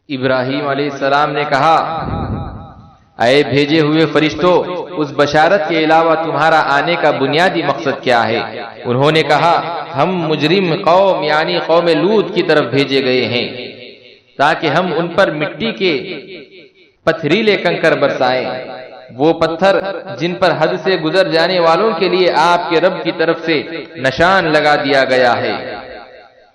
ابراہیم علیہ السلام نے کہا، اے بھیجے ہوئے فرشتوں، اس بشارت کے علاوہ تمہارا آنے کا بنیادی مقصد کیا ہے؟ انہوں نے کہا، ہم مجرم قوم یعنی قوم لوط کی طرف بھیجے گئے ہیں تاکہ ہم ان پر مٹی کے پتھریلے کنکر برسائیں، وہ پتھر جن پر حد سے گزر جانے والوں کے لیے آپ کے رب کی طرف سے نشان لگا دیا گیا ہے۔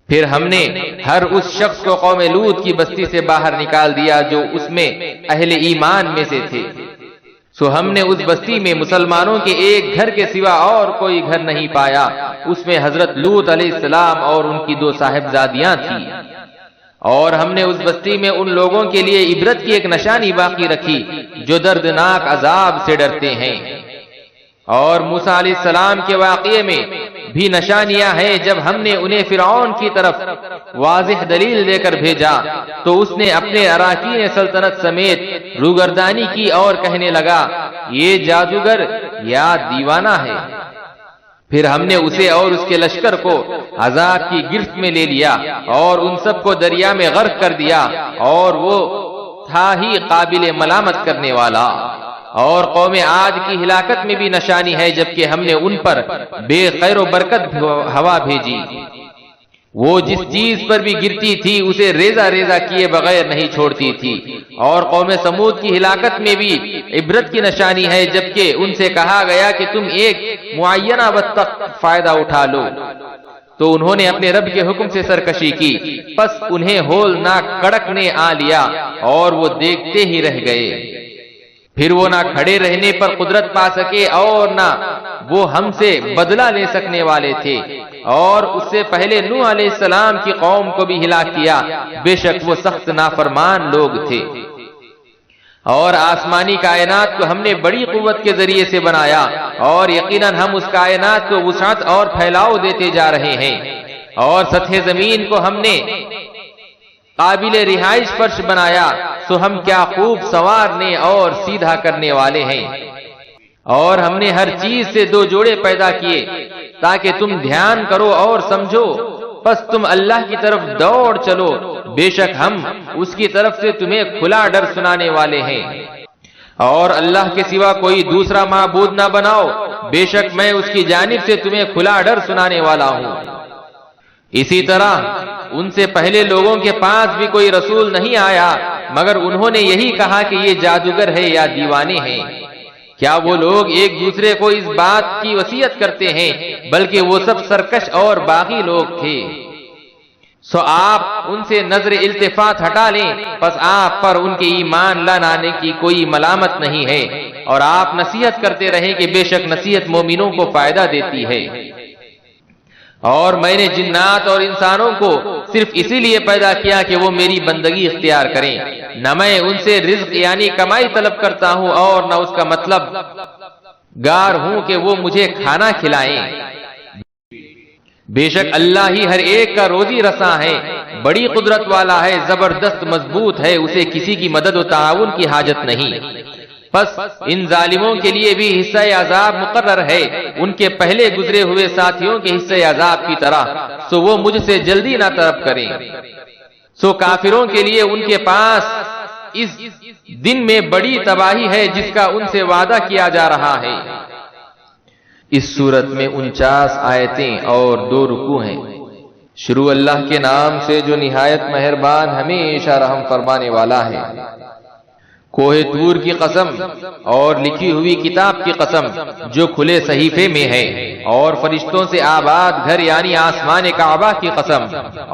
پھر ہم نے ہر اس شخص کو قوم لوط کی بستی سے باہر نکال دیا جو اس میں اہل ایمان میں سے تھے، سو ہم نے اس بستی میں مسلمانوں کے ایک گھر کے سوا اور کوئی گھر نہیں پایا، اس میں حضرت لوط علیہ السلام اور ان کی 2 صاحبزادیاں تھیں، اور ہم نے اس بستی میں ان لوگوں کے لیے عبرت کی ایک نشانی باقی رکھی جو دردناک عذاب سے ڈرتے ہیں۔ اور موسیٰ علیہ السلام کے واقعے میں بھی نشانیاں ہیں، جب ہم نے انہیں فرعون کی طرف واضح دلیل دے کر بھیجا تو اس نے اپنے اراکین سلطنت سمیت روگردانی کی اور کہنے لگا، یہ جادوگر یا دیوانہ ہے۔ پھر ہم نے اسے اور اس کے لشکر کو عذاب کی گرفت میں لے لیا اور ان سب کو دریا میں غرق کر دیا، اور وہ تھا ہی قابل ملامت کرنے والا۔ اور قوم عاد کی ہلاکت میں بھی نشانی ہے، جبکہ ہم نے ان پر بے خیر و برکت ہوا بھیجی، وہ جس چیز پر بھی گرتی تھی اسے ریزہ ریزہ کیے بغیر نہیں چھوڑتی تھی۔ اور قوم سمود کی ہلاکت میں بھی عبرت کی نشانی ہے، جبکہ ان سے کہا گیا کہ تم ایک معینہ وقت تک فائدہ اٹھا لو، تو انہوں نے اپنے رب کے حکم سے سرکشی کی، پس انہیں ہولناک کڑک نے آ لیا اور وہ دیکھتے ہی رہ گئے۔ پھر وہ نہ کھڑے رہنے پر قدرت پا سکے اور نہ وہ ہم سے بدلہ لے سکنے والے تھے۔ اور اس سے پہلے نوح علیہ السلام کی قوم کو بھی ہلاک کیا، بے شک وہ سخت نافرمان لوگ تھے۔ اور آسمانی کائنات کو ہم نے بڑی قوت کے ذریعے سے بنایا، اور یقیناً ہم اس کائنات کو وسعت اور پھیلاؤ دیتے جا رہے ہیں۔ اور سطح زمین کو ہم نے قابل رہائش فرش بنایا، سو ہم کیا خوب سنوارنے اور سیدھا کرنے والے ہیں۔ اور ہم نے ہر چیز سے 2 جوڑے پیدا کیے تاکہ تم دھیان کرو اور سمجھو، پس تم اللہ کی طرف دوڑ چلو، بے شک ہم اس کی طرف سے تمہیں کھلا ڈر سنانے والے ہیں۔ اور اللہ کے سوا کوئی دوسرا معبود نہ بناؤ، بے شک میں اس کی جانب سے تمہیں کھلا ڈر سنانے والا ہوں۔ اسی طرح ان سے پہلے لوگوں کے پاس بھی کوئی رسول نہیں آیا مگر انہوں نے یہی کہا کہ یہ جادوگر ہے یا دیوانے ہیں۔ کیا وہ لوگ ایک دوسرے کو اس بات کی وصیت کرتے ہیں، بلکہ وہ سب سرکش اور باغی لوگ تھے۔ سو آپ ان سے نظر التفات ہٹا لیں، پس آپ پر ان کے ایمان لانے کی کوئی ملامت نہیں ہے، اور آپ نصیحت کرتے رہیں کہ بے شک نصیحت مومنوں کو فائدہ دیتی ہے۔ اور میں نے جنات اور انسانوں کو صرف اسی لیے پیدا کیا کہ وہ میری بندگی اختیار کریں، نہ میں ان سے رزق یعنی کمائی طلب کرتا ہوں اور نہ اس کا مطلب گار ہوں کہ وہ مجھے کھانا کھلائیں۔ بے شک اللہ ہی ہر ایک کا روزی رساں ہے، بڑی قدرت والا ہے، زبردست مضبوط ہے، اسے کسی کی مدد و تعاون کی حاجت نہیں۔ پس ان ظالموں کے لیے بھی حصہ عذاب مقرر ہے، ان کے پہلے گزرے ہوئے ساتھیوں کے حصہ عذاب کی طرح، سو وہ مجھ سے جلدی نہ طلب کریں۔ سو کافروں کے لیے ان کے پاس اس دن میں بڑی تباہی ہے جس کا ان سے وعدہ کیا جا رہا ہے۔ اس سورت میں 49 آیتیں اور 2 رکوع ہیں۔ شروع اللہ کے نام سے جو نہایت مہربان ہمیشہ رحم فرمانے والا ہے۔ کوہ طور کی قسم اور لکھی ہوئی کتاب کی قسم جو کھلے صحیفے میں ہے، اور فرشتوں سے آباد گھر یعنی آسمان کعبہ کی قسم،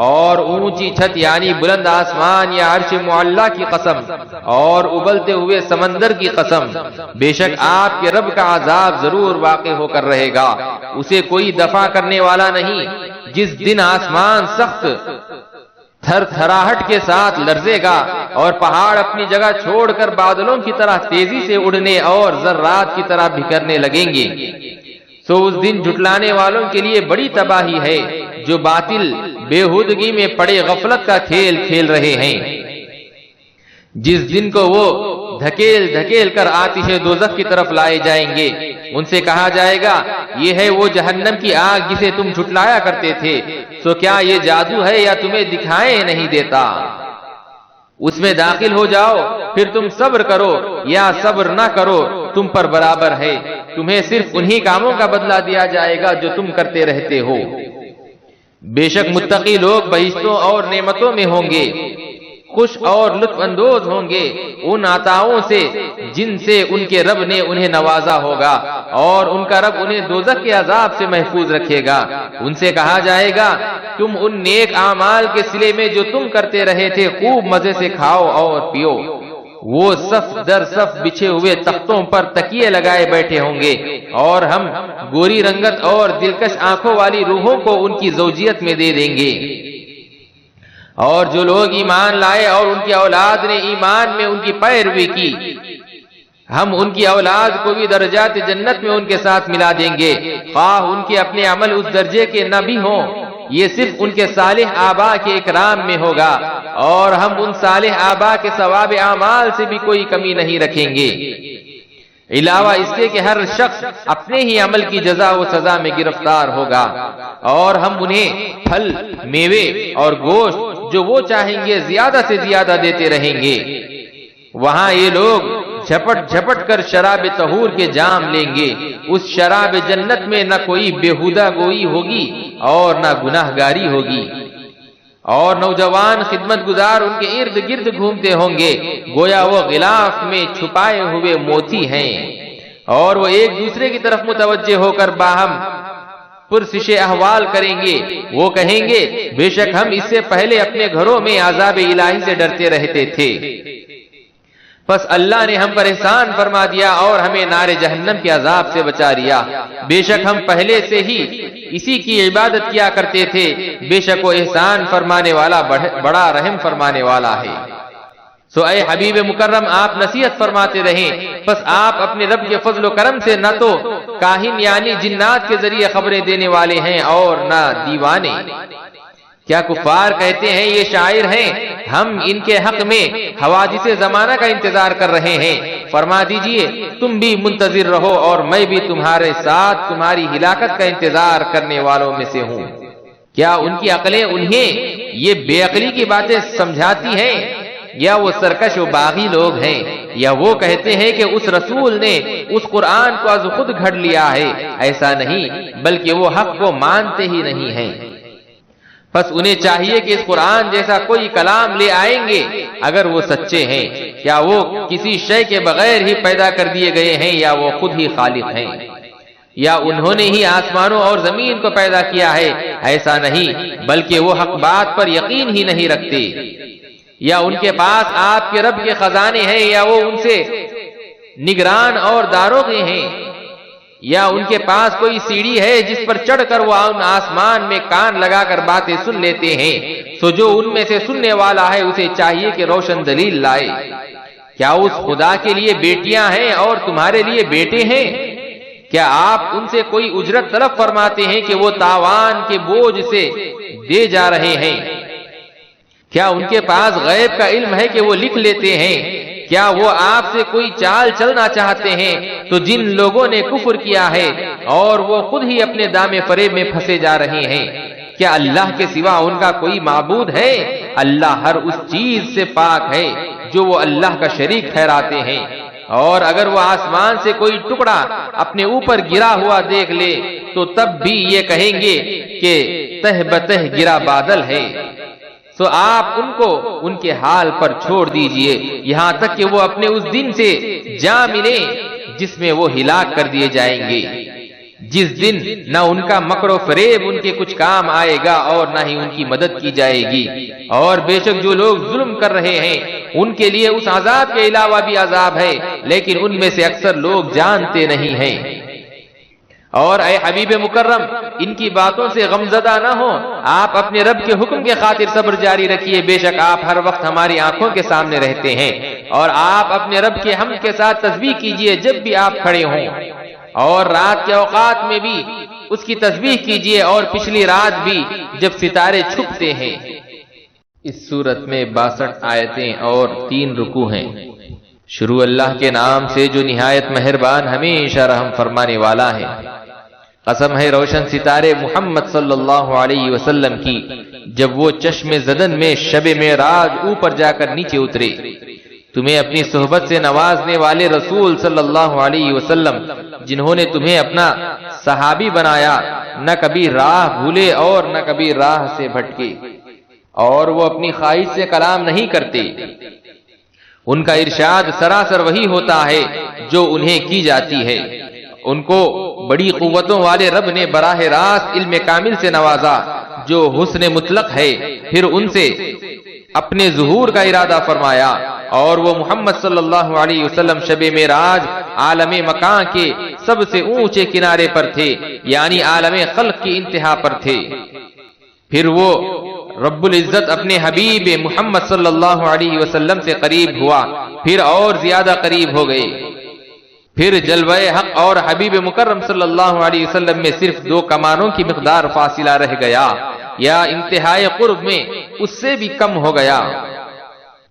اور اونچی چھت یعنی بلند آسمان یا عرش معلیٰ کی قسم، اور ابلتے ہوئے سمندر کی قسم، بے شک آپ کے رب کا عذاب ضرور واقع ہو کر رہے گا، اسے کوئی دفع کرنے والا نہیں۔ جس دن آسمان سخت تھر تھراہٹ کے ساتھ لرزے گا اور پہاڑ اپنی جگہ چھوڑ کر بادلوں کی طرح تیزی سے اڑنے اور ذرات کی طرح بکھرنے لگیں گے، سو اس دن جھٹلانے والوں کے لیے بڑی تباہی ہے جو باطل بےہودگی میں پڑے غفلت کا کھیل کھیل رہے ہیں۔ جس دن کو وہ دھکیل دھکیل کر آتش دوزخ کی طرف لائے جائیں گے، ان سے کہا جائے گا یہ ہے وہ جہنم کی آگ جسے تم جھٹلایا کرتے تھے، سو کیا یہ جادو ہے یا تمہیں دکھائے نہیں دیتا؟ اس میں داخل ہو جاؤ، پھر تم صبر کرو یا صبر نہ کرو، تم پر برابر ہے، تمہیں صرف انہی کاموں کا بدلہ دیا جائے گا جو تم کرتے رہتے ہو۔ بے شک متقی لوگ بہشتوں اور نعمتوں میں ہوں گے، خوش اور لطف اندوز ہوں گے ان عطاؤں سے جن سے ان کے رب نے انہیں نوازا ہوگا، اور ان کا رب انہیں دوزخ کے عذاب سے محفوظ رکھے گا۔ ان سے کہا جائے گا تم ان نیک اعمال کے صلے میں جو تم کرتے رہے تھے خوب مزے سے کھاؤ اور پیو۔ وہ صف در صف بچھے ہوئے تختوں پر تکیے لگائے بیٹھے ہوں گے، اور ہم گوری رنگت اور دلکش آنکھوں والی روحوں کو ان کی زوجیت میں دے دیں گے۔ اور جو لوگ ایمان لائے اور ان کی اولاد نے ایمان میں ان کی پیروی کی، ہم ان کی اولاد کو بھی درجات جنت میں ان کے ساتھ ملا دیں گے، خواہ ان کے اپنے عمل اس درجے کے نہ بھی ہوں۔ یہ صرف ان کے صالح آبا کے اکرام میں ہوگا، اور ہم ان صالح آبا کے ثواب اعمال سے بھی کوئی کمی نہیں رکھیں گے، علاوہ اس کے کہ ہر شخص اپنے ہی عمل کی جزا و سزا میں گرفتار ہوگا۔ اور ہم انہیں پھل، میوے اور گوشت جو وہ چاہیں گے زیادہ سے زیادہ دیتے رہیں گے۔ وہاں یہ لوگ جھپٹ جھپٹ کر شراب طہور کے جام لیں گے، اس شراب جنت میں نہ کوئی بےہودہ گوئی ہوگی اور نہ گناہ گاری ہوگی، اور نوجوان خدمت گزار ان کے ارد گرد گھومتے ہوں گے گویا وہ غلاف میں چھپائے ہوئے موتی ہیں، اور وہ ایک دوسرے کی طرف متوجہ ہو کر باہم پرسش احوال کریں گے۔ وہ کہیں گے بے شک ہم اس سے پہلے اپنے گھروں میں عذاب الہی سے ڈرتے رہتے تھے، پس اللہ نے ہم پر احسان فرما دیا اور ہمیں نار جہنم کے عذاب سے بچا لیا۔ بے شک ہم پہلے سے ہی اسی کی عبادت کیا کرتے تھے، بے شک وہ احسان فرمانے والا بڑا رحم فرمانے والا ہے۔ سو اے حبیب مکرم آپ نصیحت فرماتے رہیں، پس آپ اپنے رب کے فضل و کرم سے نہ تو کاہن یعنی جنات کے ذریعے خبریں دینے والے ہیں اور نہ دیوانے۔ کیا کفار کہتے ہیں یہ شاعر ہیں، ہم ان کے حق میں حوادث زمانہ کا انتظار کر رہے ہیں۔ فرما دیجئے تم بھی منتظر رہو اور میں بھی تمہارے ساتھ تمہاری ہلاکت کا انتظار کرنے والوں میں سے ہوں۔ کیا ان کی عقلیں انہیں یہ بے عقلی کی باتیں سمجھاتی ہیں، یا وہ سرکش و باغی لوگ ہیں، یا وہ کہتے ہیں کہ اس رسول نے اس قرآن کو از خود گھڑ لیا ہے؟ ایسا نہیں، بلکہ وہ حق کو مانتے ہی نہیں ہیں۔ پس انہیں چاہیے کہ اس قرآن جیسا کوئی کلام لے آئیں گے اگر وہ سچے ہیں۔ کیا وہ کسی شے کے بغیر ہی پیدا کر دیے گئے ہیں، یا وہ خود ہی خالق ہیں؟ یا انہوں نے ہی آسمانوں اور زمین کو پیدا کیا ہے؟ ایسا نہیں، بلکہ وہ حق بات پر یقین ہی نہیں رکھتے۔ یا ان کے پاس آپ کے رب کے خزانے ہیں، یا وہ ان سے نگران اور داروغے ہیں، یا ان کے پاس کوئی سیڑھی ہے جس پر چڑھ کر وہ ان آسمان میں کان لگا کر باتیں سن لیتے ہیں؟ سو جو ان میں سے سننے والا ہے اسے چاہیے کہ روشن دلیل لائے۔ کیا اس خدا کے لیے بیٹیاں ہیں اور تمہارے لیے بیٹے ہیں؟ کیا آپ ان سے کوئی اجرت طلب فرماتے ہیں کہ وہ تاوان کے بوجھ سے دے جا رہے ہیں؟ کیا ان کے پاس غیب کا علم ہے کہ وہ لکھ لیتے ہیں؟ کیا وہ آپ سے کوئی چال چلنا چاہتے ہیں؟ تو جن لوگوں نے کفر کیا ہے اور وہ خود ہی اپنے دامے فریب میں پھنسے جا رہے ہیں، کیا اللہ کے سوا ان کا کوئی معبود ہے؟ اللہ ہر اس چیز سے پاک ہے جو وہ اللہ کا شریک ٹھہراتے ہیں۔ اور اگر وہ آسمان سے کوئی ٹکڑا اپنے اوپر گرا ہوا دیکھ لے تو تب بھی یہ کہیں گے کہ تہ بتہ گرا بادل ہے۔ سو آپ ان کو ان کے حال پر چھوڑ دیجئے یہاں تک کہ وہ اپنے اس دن سے جا ملیں جس میں وہ ہلاک کر دیے جائیں گے، جس دن نہ ان کا مکر و فریب ان کے کچھ کام آئے گا اور نہ ہی ان کی مدد کی جائے گی۔ اور بے شک جو لوگ ظلم کر رہے ہیں ان کے لیے اس عذاب کے علاوہ بھی عذاب ہے، لیکن ان میں سے اکثر لوگ جانتے نہیں ہیں۔ اور اے حبیب مکرم ان کی باتوں سے غمزدہ نہ ہو، آپ اپنے رب کے حکم کے خاطر صبر جاری رکھیے، بے شک آپ ہر وقت ہماری آنکھوں کے سامنے رہتے ہیں۔ اور آپ اپنے رب کے حمد کے ساتھ تسبیح کیجئے جب بھی آپ کھڑے ہوں، اور رات کے اوقات میں بھی اس کی تسبیح کیجئے، اور پچھلی رات بھی جب ستارے چھپتے ہیں۔ اس سورت میں 62 آیتیں اور 3 رکوع ہیں۔ شروع اللہ کے نام سے جو نہایت مہربان ہمیشہ رحم فرمانے والا ہے۔ قسم ہے روشن ستارے محمد صلی اللہ علیہ وسلم کی جب وہ چشم زدن میں شب معراج اوپر جا کر نیچے اترے۔ تمہیں اپنی صحبت سے نوازنے والے رسول صلی اللہ علیہ وسلم جنہوں نے تمہیں اپنا صحابی بنایا، نہ کبھی راہ بھولے اور نہ کبھی راہ سے بھٹکے، اور وہ اپنی خواہش سے کلام نہیں کرتے۔ ان کا ارشاد سراسر وہی ہوتا ہے جو انہیں کی جاتی ہے۔ ان کو بڑی قوتوں والے رب نے براہ راست علم کامل سے نوازا جو حسن مطلق ہے، پھر ان سے اپنے ظہور کا ارادہ فرمایا، اور وہ محمد صلی اللہ علیہ وسلم شب معراج عالم مکان کے سب سے اونچے کنارے پر تھے، یعنی عالم خلق کی انتہا پر تھے۔ پھر وہ رب العزت اپنے حبیب محمد صلی اللہ علیہ وسلم سے قریب ہوا، پھر اور زیادہ قریب ہو گئے۔ پھر جلوہ حق اور حبیب مکرم صلی اللہ علیہ وسلم میں صرف 2 کمانوں کی مقدار فاصلہ رہ گیا، یا انتہائی قرب میں اس سے بھی کم ہو گیا۔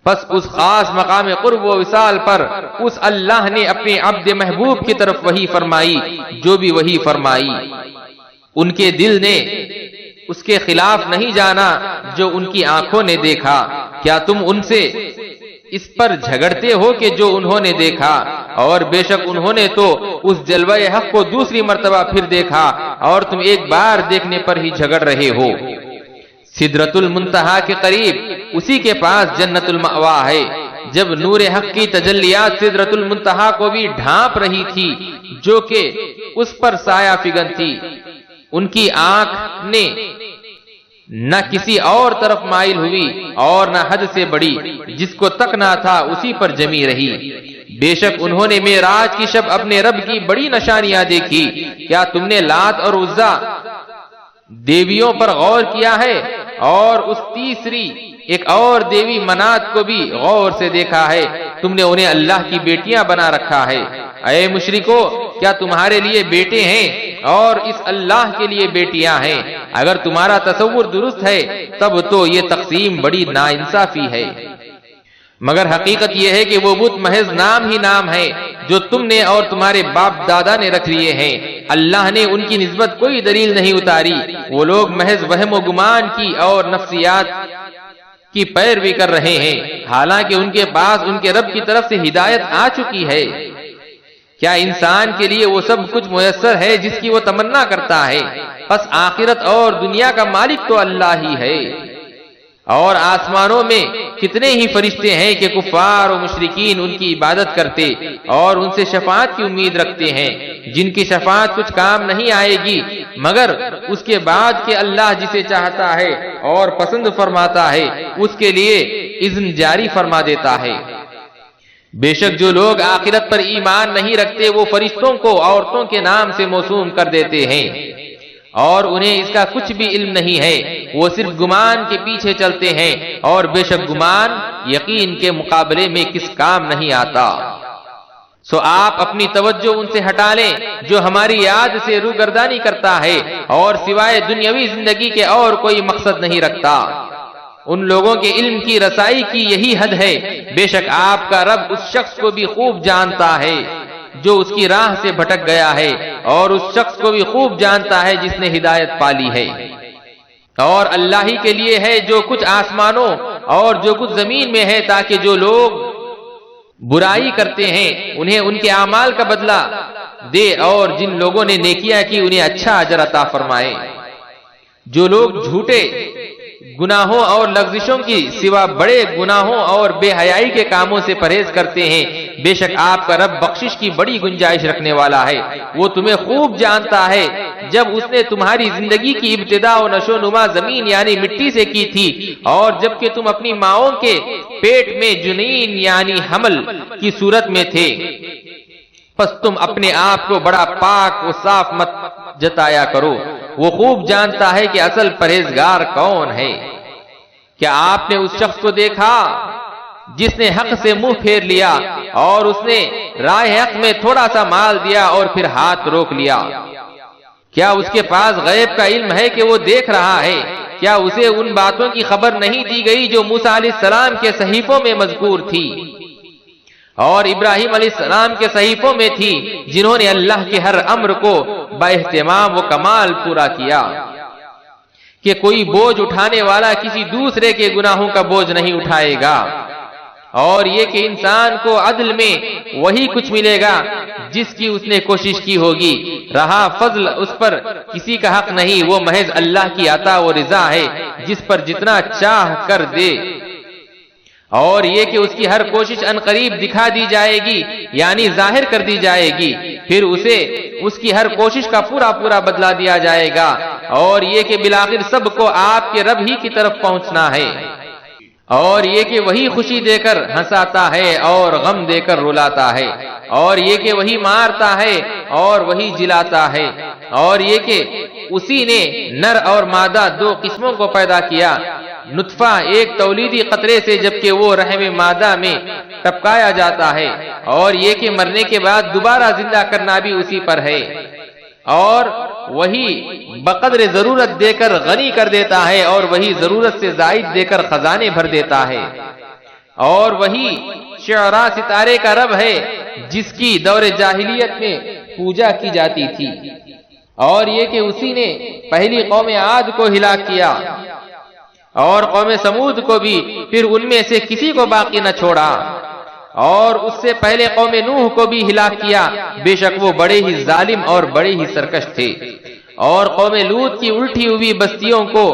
پس اس خاص مقام قرب و وصال پر اس اللہ نے اپنے عبد محبوب کی طرف وحی فرمائی جو بھی وحی فرمائی۔ ان کے دل نے اس کے خلاف نہیں جانا جو ان کی آنکھوں نے دیکھا۔ کیا تم ان سے اس پر جھگڑتے ہو کہ جو انہوں نے دیکھا؟ اور بے شک انہوں نے تو اس جلوہ حق کو دوسری مرتبہ پھر دیکھا، اور تم ایک بار دیکھنے پر ہی جھگڑ رہے ہو۔ سدرۃ المنتہا کے قریب اسی کے پاس جنت المأوا ہے۔ جب نور حق کی تجلیات سدرۃ المنتہا کو بھی ڈھانپ رہی تھی جو کہ اس پر سایہ فگن تھی، ان کی آنکھ نے نہ کسی اور طرف مائل ہوئی اور نہ حد سے بڑی، جس کو تکنا تھا اسی پر جمی رہی۔ بے شک انہوں نے معراج کی شب اپنے رب کی بڑی نشانیاں دیکھی۔ کیا تم نے لات اور عزا دیویوں پر غور کیا ہے، اور اس تیسری ایک اور دیوی منات کو بھی غور سے دیکھا ہے؟ تم نے انہیں اللہ کی بیٹیاں بنا رکھا ہے۔ اے مشرکو، کیا تمہارے لیے بیٹے ہیں اور اس اللہ کے لیے بیٹیاں ہیں؟ اگر تمہارا تصور درست ہے تب تو یہ تقسیم بڑی ناانصافی ہے۔ مگر حقیقت یہ ہے کہ وہ بت محض نام ہی نام ہے جو تم نے اور تمہارے باپ دادا نے رکھ لیے ہیں۔ اللہ نے ان کی نسبت کوئی دلیل نہیں اتاری۔ وہ لوگ محض وہم و گمان کی اور نفسیات کی پیروی کر رہے ہیں، حالانکہ ان کے پاس ان کے رب کی طرف سے ہدایت آ چکی ہے۔ کیا انسان کے لیے وہ سب کچھ میسر ہے جس کی وہ تمنا کرتا ہے؟ پس آخرت اور دنیا کا مالک تو اللہ ہی ہے۔ اور آسمانوں میں کتنے ہی فرشتے ہیں کہ کفار و مشرکین ان کی عبادت کرتے اور ان سے شفاعت کی امید رکھتے ہیں، جن کی شفاعت کچھ کام نہیں آئے گی مگر اس کے بعد کہ اللہ جسے چاہتا ہے اور پسند فرماتا ہے اس کے لیے اذن جاری فرما دیتا ہے۔ بے شک جو لوگ آخرت پر ایمان نہیں رکھتے وہ فرشتوں کو عورتوں کے نام سے موسوم کر دیتے ہیں، اور انہیں اس کا کچھ بھی علم نہیں ہے، وہ صرف گمان کے پیچھے چلتے ہیں، اور بے شک گمان یقین کے مقابلے میں کس کام نہیں آتا۔ سو آپ اپنی توجہ ان سے ہٹا لیں جو ہماری یاد سے روگردانی کرتا ہے اور سوائے دنیاوی زندگی کے اور کوئی مقصد نہیں رکھتا۔ ان لوگوں کے علم کی رسائی کی یہی حد ہے۔ بے شک آپ کا رب اس شخص کو بھی خوب جانتا ہے جو اس کی راہ سے بھٹک گیا ہے، اور اس شخص کو بھی خوب جانتا ہے جس نے ہدایت پالی ہے۔ اور اللہ ہی کے لیے ہے جو کچھ آسمانوں اور جو کچھ زمین میں ہے، تاکہ جو لوگ برائی کرتے ہیں انہیں ان کے اعمال کا بدلہ دے، اور جن لوگوں نے نیکیاں کی انہیں اچھا اجر عطا فرمائے۔ جو لوگ جھوٹے گناہوں اور لغزشوں کی سوا بڑے گناہوں اور بے حیائی کے کاموں سے پرہیز کرتے ہیں، بے شک آپ کا رب بخشش کی بڑی گنجائش رکھنے والا ہے۔ وہ تمہیں خوب جانتا ہے جب اس نے تمہاری زندگی کی ابتدا و نشو نما زمین یعنی مٹی سے کی تھی، اور جب کہ تم اپنی ماؤں کے پیٹ میں جنین یعنی حمل کی صورت میں تھے، پس تم اپنے آپ کو بڑا پاک و صاف مت جتایا کرو۔ وہ خوب جانتا ہے کہ اصل پرہیزگار کون ہے۔ کیا آپ نے اس شخص کو دیکھا جس نے حق سے منہ پھیر لیا اور اس نے راہ حق میں تھوڑا سا مال دیا اور پھر ہاتھ روک لیا؟ کیا اس کے پاس غیب کا علم ہے کہ وہ دیکھ رہا ہے؟ کیا اسے ان باتوں کی خبر نہیں دی گئی جو موسیٰ علیہ السلام کے صحیفوں میں مذکور تھی اور ابراہیم علیہ السلام کے صحیفوں میں تھی، جنہوں نے اللہ کے ہر امر کو با اہتمام و کمال پورا کیا؟ کہ کوئی بوجھ اٹھانے والا کسی دوسرے کے گناہوں کا بوجھ نہیں اٹھائے گا، اور یہ کہ انسان کو عدل میں وہی کچھ ملے گا جس کی اس نے کوشش کی ہوگی، رہا فضل اس پر کسی کا حق نہیں، وہ محض اللہ کی عطا و رضا ہے جس پر جتنا چاہ کر دے، اور یہ کہ اس کی ہر کوشش عنقریب دکھا دی جائے گی، یعنی ظاہر کر دی جائے گی، پھر اسے اس کی ہر کوشش کا پورا پورا بدلہ دیا جائے گا، اور یہ کہ بالآخر سب کو آپ کے رب ہی کی طرف پہنچنا ہے، اور یہ کہ وہی خوشی دے کر ہنساتا ہے اور غم دے کر رلاتا ہے، اور یہ کہ وہی مارتا ہے اور وہی جلاتا ہے، اور یہ کہ اسی نے نر اور مادہ دو قسموں کو پیدا کیا، نطفہ ایک تولیدی قطرے سے جبکہ وہ رحم مادہ میں ٹپکایا جاتا ہے، اور یہ کہ مرنے کے بعد دوبارہ زندہ کرنا بھی اسی پر ہے، اور وہی بقدر ضرورت دے کر غنی کر دیتا ہے، اور وہی ضرورت سے زائد دے کر خزانے بھر دیتا ہے، اور وہی شعراء ستارے کا رب ہے جس کی دور جاہلیت میں پوجا کی جاتی تھی، اور یہ کہ اسی نے پہلی قوم عاد کو ہلاک کیا اور قوم سمود کو بھی، پھر ان میں سے کسی کو باقی نہ چھوڑا، اور اس سے پہلے قوم نوح کو بھی ہلاک کیا، بے شک وہ بڑے ہی ظالم اور بڑے ہی سرکش تھے، اور قوم لوط کی الٹی ہوئی بستیوں کو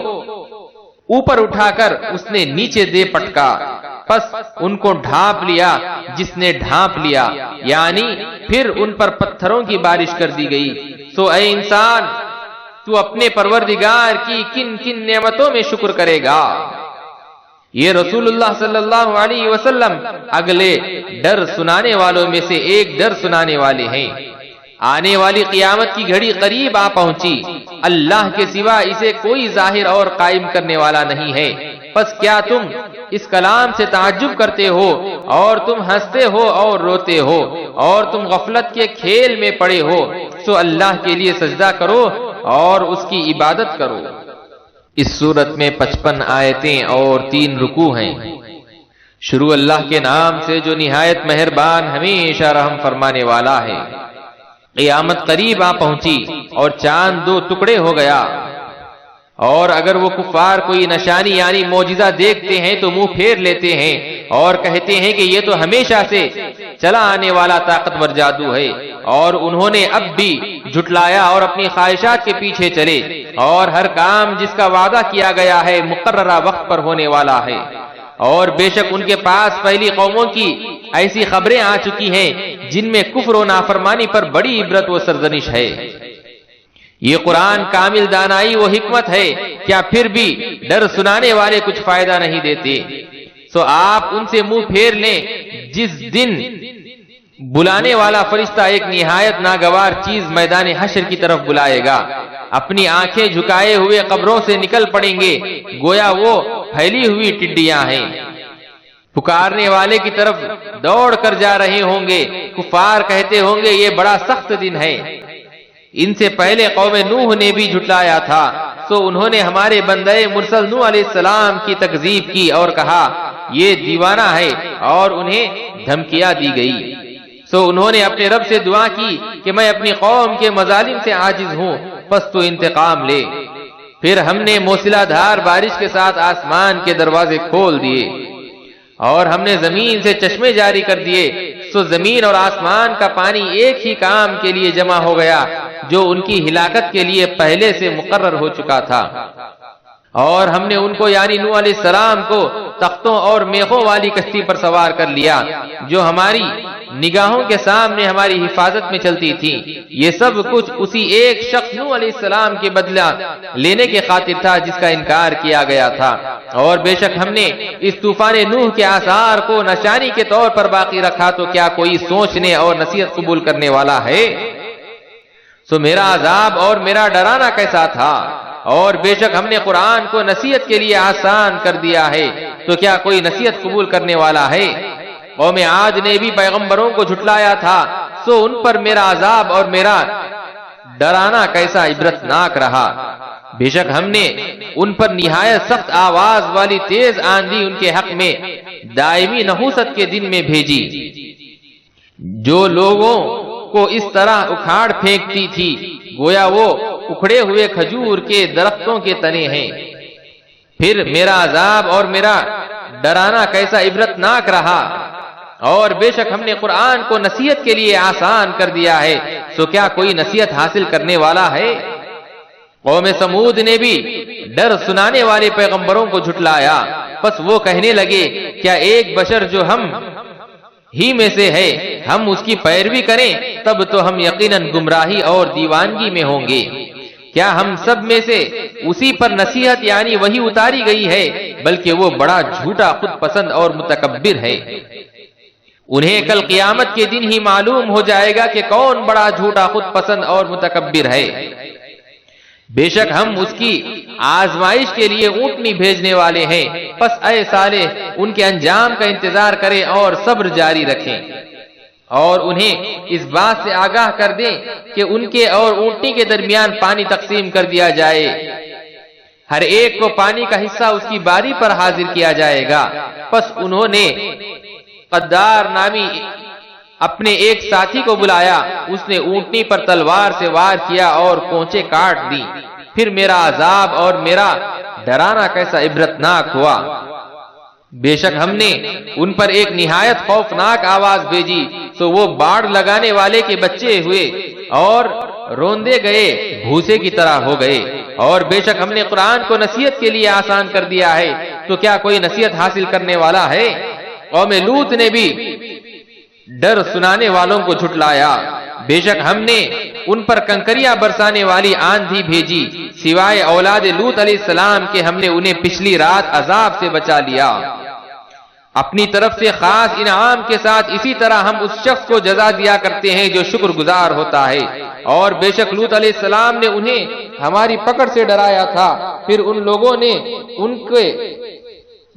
اوپر اٹھا کر اس نے نیچے دے پٹکا، پس ان کو ڈھانپ لیا جس نے ڈھانپ لیا، یعنی پھر ان پر پتھروں کی بارش کر دی گئی۔ سو اے انسان، تو اپنے پروردگار کی کن کن نعمتوں میں شکر کرے گا؟ یہ رسول اللہ صلی اللہ علیہ وسلم اگلے ڈر سنانے والوں میں سے ایک ڈر سنانے والے ہیں۔ آنے والی قیامت کی گھڑی قریب آ پہنچی، اللہ کے سوا اسے کوئی ظاہر اور قائم کرنے والا نہیں ہے، پس کیا تم اس کلام سے تعجب کرتے ہو، اور تم ہنستے ہو اور روتے ہو، اور تم غفلت کے کھیل میں پڑے ہو؟ سو اللہ کے لیے سجدہ کرو اور اس کی عبادت کرو۔ اس سورت میں 55 آیتیں اور 3 رکوع ہیں۔ شروع اللہ کے نام سے جو نہایت مہربان ہمیشہ رحم فرمانے والا ہے۔ قیامت قریب آ پہنچی اور چاند 2 ٹکڑے ہو گیا، اور اگر وہ کفار کوئی نشانی یعنی معجزہ دیکھتے ہیں تو منہ پھیر لیتے ہیں اور کہتے ہیں کہ یہ تو ہمیشہ سے چلا آنے والا طاقتور جادو ہے، اور انہوں نے اب بھی جھٹلایا اور اپنی خواہشات کے پیچھے چلے، اور ہر کام جس کا وعدہ کیا گیا ہے مقررہ وقت پر ہونے والا ہے، اور بے شک ان کے پاس پہلی قوموں کی ایسی خبریں آ چکی ہیں جن میں کفر و نافرمانی پر بڑی عبرت و سرزنش ہے۔ یہ قرآن کامل دانائی و حکمت ہے، کیا پھر بھی ڈر سنانے والے کچھ فائدہ نہیں دیتے؟ سو آپ ان سے منہ پھیر لیں جس دن بلانے والا فرشتہ ایک نہایت ناگوار چیز میدان حشر کی طرف بلائے گا، اپنی آنکھیں جھکائے ہوئے قبروں سے نکل پڑیں گے، گویا وہ پھیلی ہوئی ٹڈیاں ہیں، پکارنے والے کی طرف دوڑ کر جا رہے ہوں گے۔ کفار کہتے ہوں گے یہ بڑا سخت دن ہے، ان سے پہلے قوم نوح نے بھی جھٹلایا تھا، سو انہوں نے ہمارے بندے مرسل نوح علیہ السلام کی تکذیب کی اور کہا یہ دیوانہ ہے، اور انہیں دھمکیاں دی گئی۔ سو انہوں نے اپنے رب سے دعا کی کہ میں اپنی قوم کے مظالم سے عاجز ہوں، پس تو انتقام لے۔ پھر ہم نے موسلا دھار بارش کے ساتھ آسمان کے دروازے کھول دیے، اور ہم نے زمین سے چشمے جاری کر دیے، سو زمین اور آسمان کا پانی ایک ہی کام کے لیے جمع ہو گیا جو ان کی ہلاکت کے لیے پہلے سے مقرر ہو چکا تھا۔ اور ہم نے ان کو یعنی نوح علیہ السلام کو تختوں اور میخوں والی کشتی پر سوار کر لیا جو ہماری نگاہوں کے سامنے ہماری حفاظت میں چلتی تھی۔ یہ سب کچھ اسی ایک شخص نوح علیہ السلام کے بدلہ لینے کے خاطر تھا جس کا انکار کیا گیا تھا، اور بے شک ہم نے اس طوفان نوح کے آثار کو نشانی کے طور پر باقی رکھا، تو کیا کوئی سوچنے اور نصیحت قبول کرنے والا ہے؟ سو میرا عذاب اور میرا ڈرانا کیسا تھا، اور بے شک ہم نے قرآن کو نصیحت کے لیے آسان کر دیا ہے، تو کیا کوئی نصیحت قبول کرنے والا ہے؟ قوم عاد نے بھی پیغمبروں کو جھٹلایا تھا، سو ان پر میرا عذاب اور میرا ڈرانا کیسا عبرتناک رہا۔ بے شک ہم نے ان پر نہایت سخت آواز والی تیز آندھی ان کے حق میں دائمی نحوست کے دن میں بھیجی، جو لوگوں کو اس طرح اکھاڑ پھینکتی تھی گویا وہ اکھڑے ہوئے کھجور کے درختوں کے تنے ہیں۔ پھر میرا عذاب اور میرا ڈرانا کیسا عبرتناک رہا۔ اور بے شک ہم نے قرآن کو نصیحت کے لیے آسان کر دیا ہے، سو کیا کوئی نصیحت حاصل کرنے والا ہے؟ قوم سمود نے بھی ڈر سنانے والے پیغمبروں کو جھٹلایا، پس وہ کہنے لگے کیا ایک بشر جو ہم ہی میں سے ہے ہم اس کی پیروی کریں تب تو ہم یقیناً گمراہی اور دیوانگی میں ہوں گے۔ کیا ہم سب میں سے اسی پر نصیحت یعنی وہی اتاری گئی ہے، بلکہ وہ بڑا جھوٹا خود پسند اور متکبر ہے۔ انہیں کل قیامت کے دن ہی معلوم ہو جائے گا کہ کون بڑا جھوٹا خود پسند اور متکبر ہے۔ بے شک ہم اس کی آزمائش کے لیے اونٹنی بھیجنے والے ہیں، پس اے صالح ان کے انجام کا انتظار کریں اور صبر جاری رکھیں، اور انہیں اس بات سے آگاہ کر دیں کہ ان کے اور اونٹنی کے درمیان پانی تقسیم کر دیا جائے، ہر ایک کو پانی کا حصہ اس کی باری پر حاضر کیا جائے گا۔ پس انہوں نے قدار نامی اپنے ایک ساتھی کو بلایا، اس نے اونٹنی پر تلوار سے وار کیا اور کونچے کاٹ دی۔ پھر میرا عذاب اور میرا ڈرانا کیسا عبرتناک ہوا۔ بے شک ہم نے ان پر ایک نہایت خوفناک آواز بھیجی، تو وہ باڑ لگانے والے کے بچے ہوئے اور روندے گئے بھوسے کی طرح ہو گئے۔ اور بے شک ہم نے قرآن کو نصیحت کے لیے آسان کر دیا ہے، تو کیا کوئی نصیحت حاصل کرنے والا ہے؟ قوم لوط نے بھی ڈر سنانے والوں کو جھٹلایا، بے شک ہم نے ان پر کنکریاں برسانے والی آندھی بھیجی، سوائے اولاد لوط علیہ السلام کے ہم نے انہیں پچھلی رات عذاب سے بچا لیا۔ اپنی طرف سے خاص انعام کے ساتھ اسی طرح ہم اس شخص کو جزا دیا کرتے ہیں جو شکر گزار ہوتا ہے۔ اور بے شک لوط علیہ السلام نے انہیں ہماری پکڑ سے ڈرایا تھا، پھر ان لوگوں نے ان کے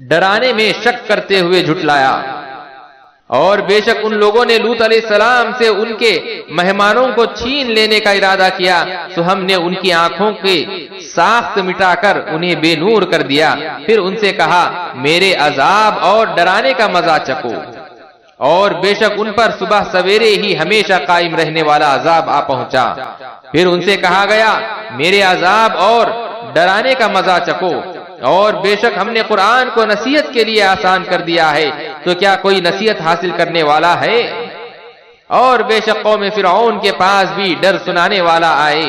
ڈرانے میں شک کرتے ہوئے جھٹلایا۔ اور بے شک ان لوگوں نے لوط علیہ السلام سے ان کے مہمانوں کو چھین لینے کا ارادہ کیا، تو ہم نے ان کی آنکھوں کے ساخت مٹا کر انہیں بے نور کر دیا، پھر ان سے کہا میرے عذاب اور ڈرانے کا مزہ چکھو۔ اور بے شک ان پر صبح سویرے ہی ہمیشہ قائم رہنے والا عذاب آ پہنچا، پھر ان سے کہا گیا میرے عذاب اور ڈرانے کا مزہ چکھو۔ اور بے شک ہم نے قرآن کو نصیحت کے لیے آسان کر دیا ہے، تو کیا کوئی نصیحت حاصل کرنے والا ہے؟ اور بے شک قوم فرعون کے پاس بھی ڈر سنانے والا آئے،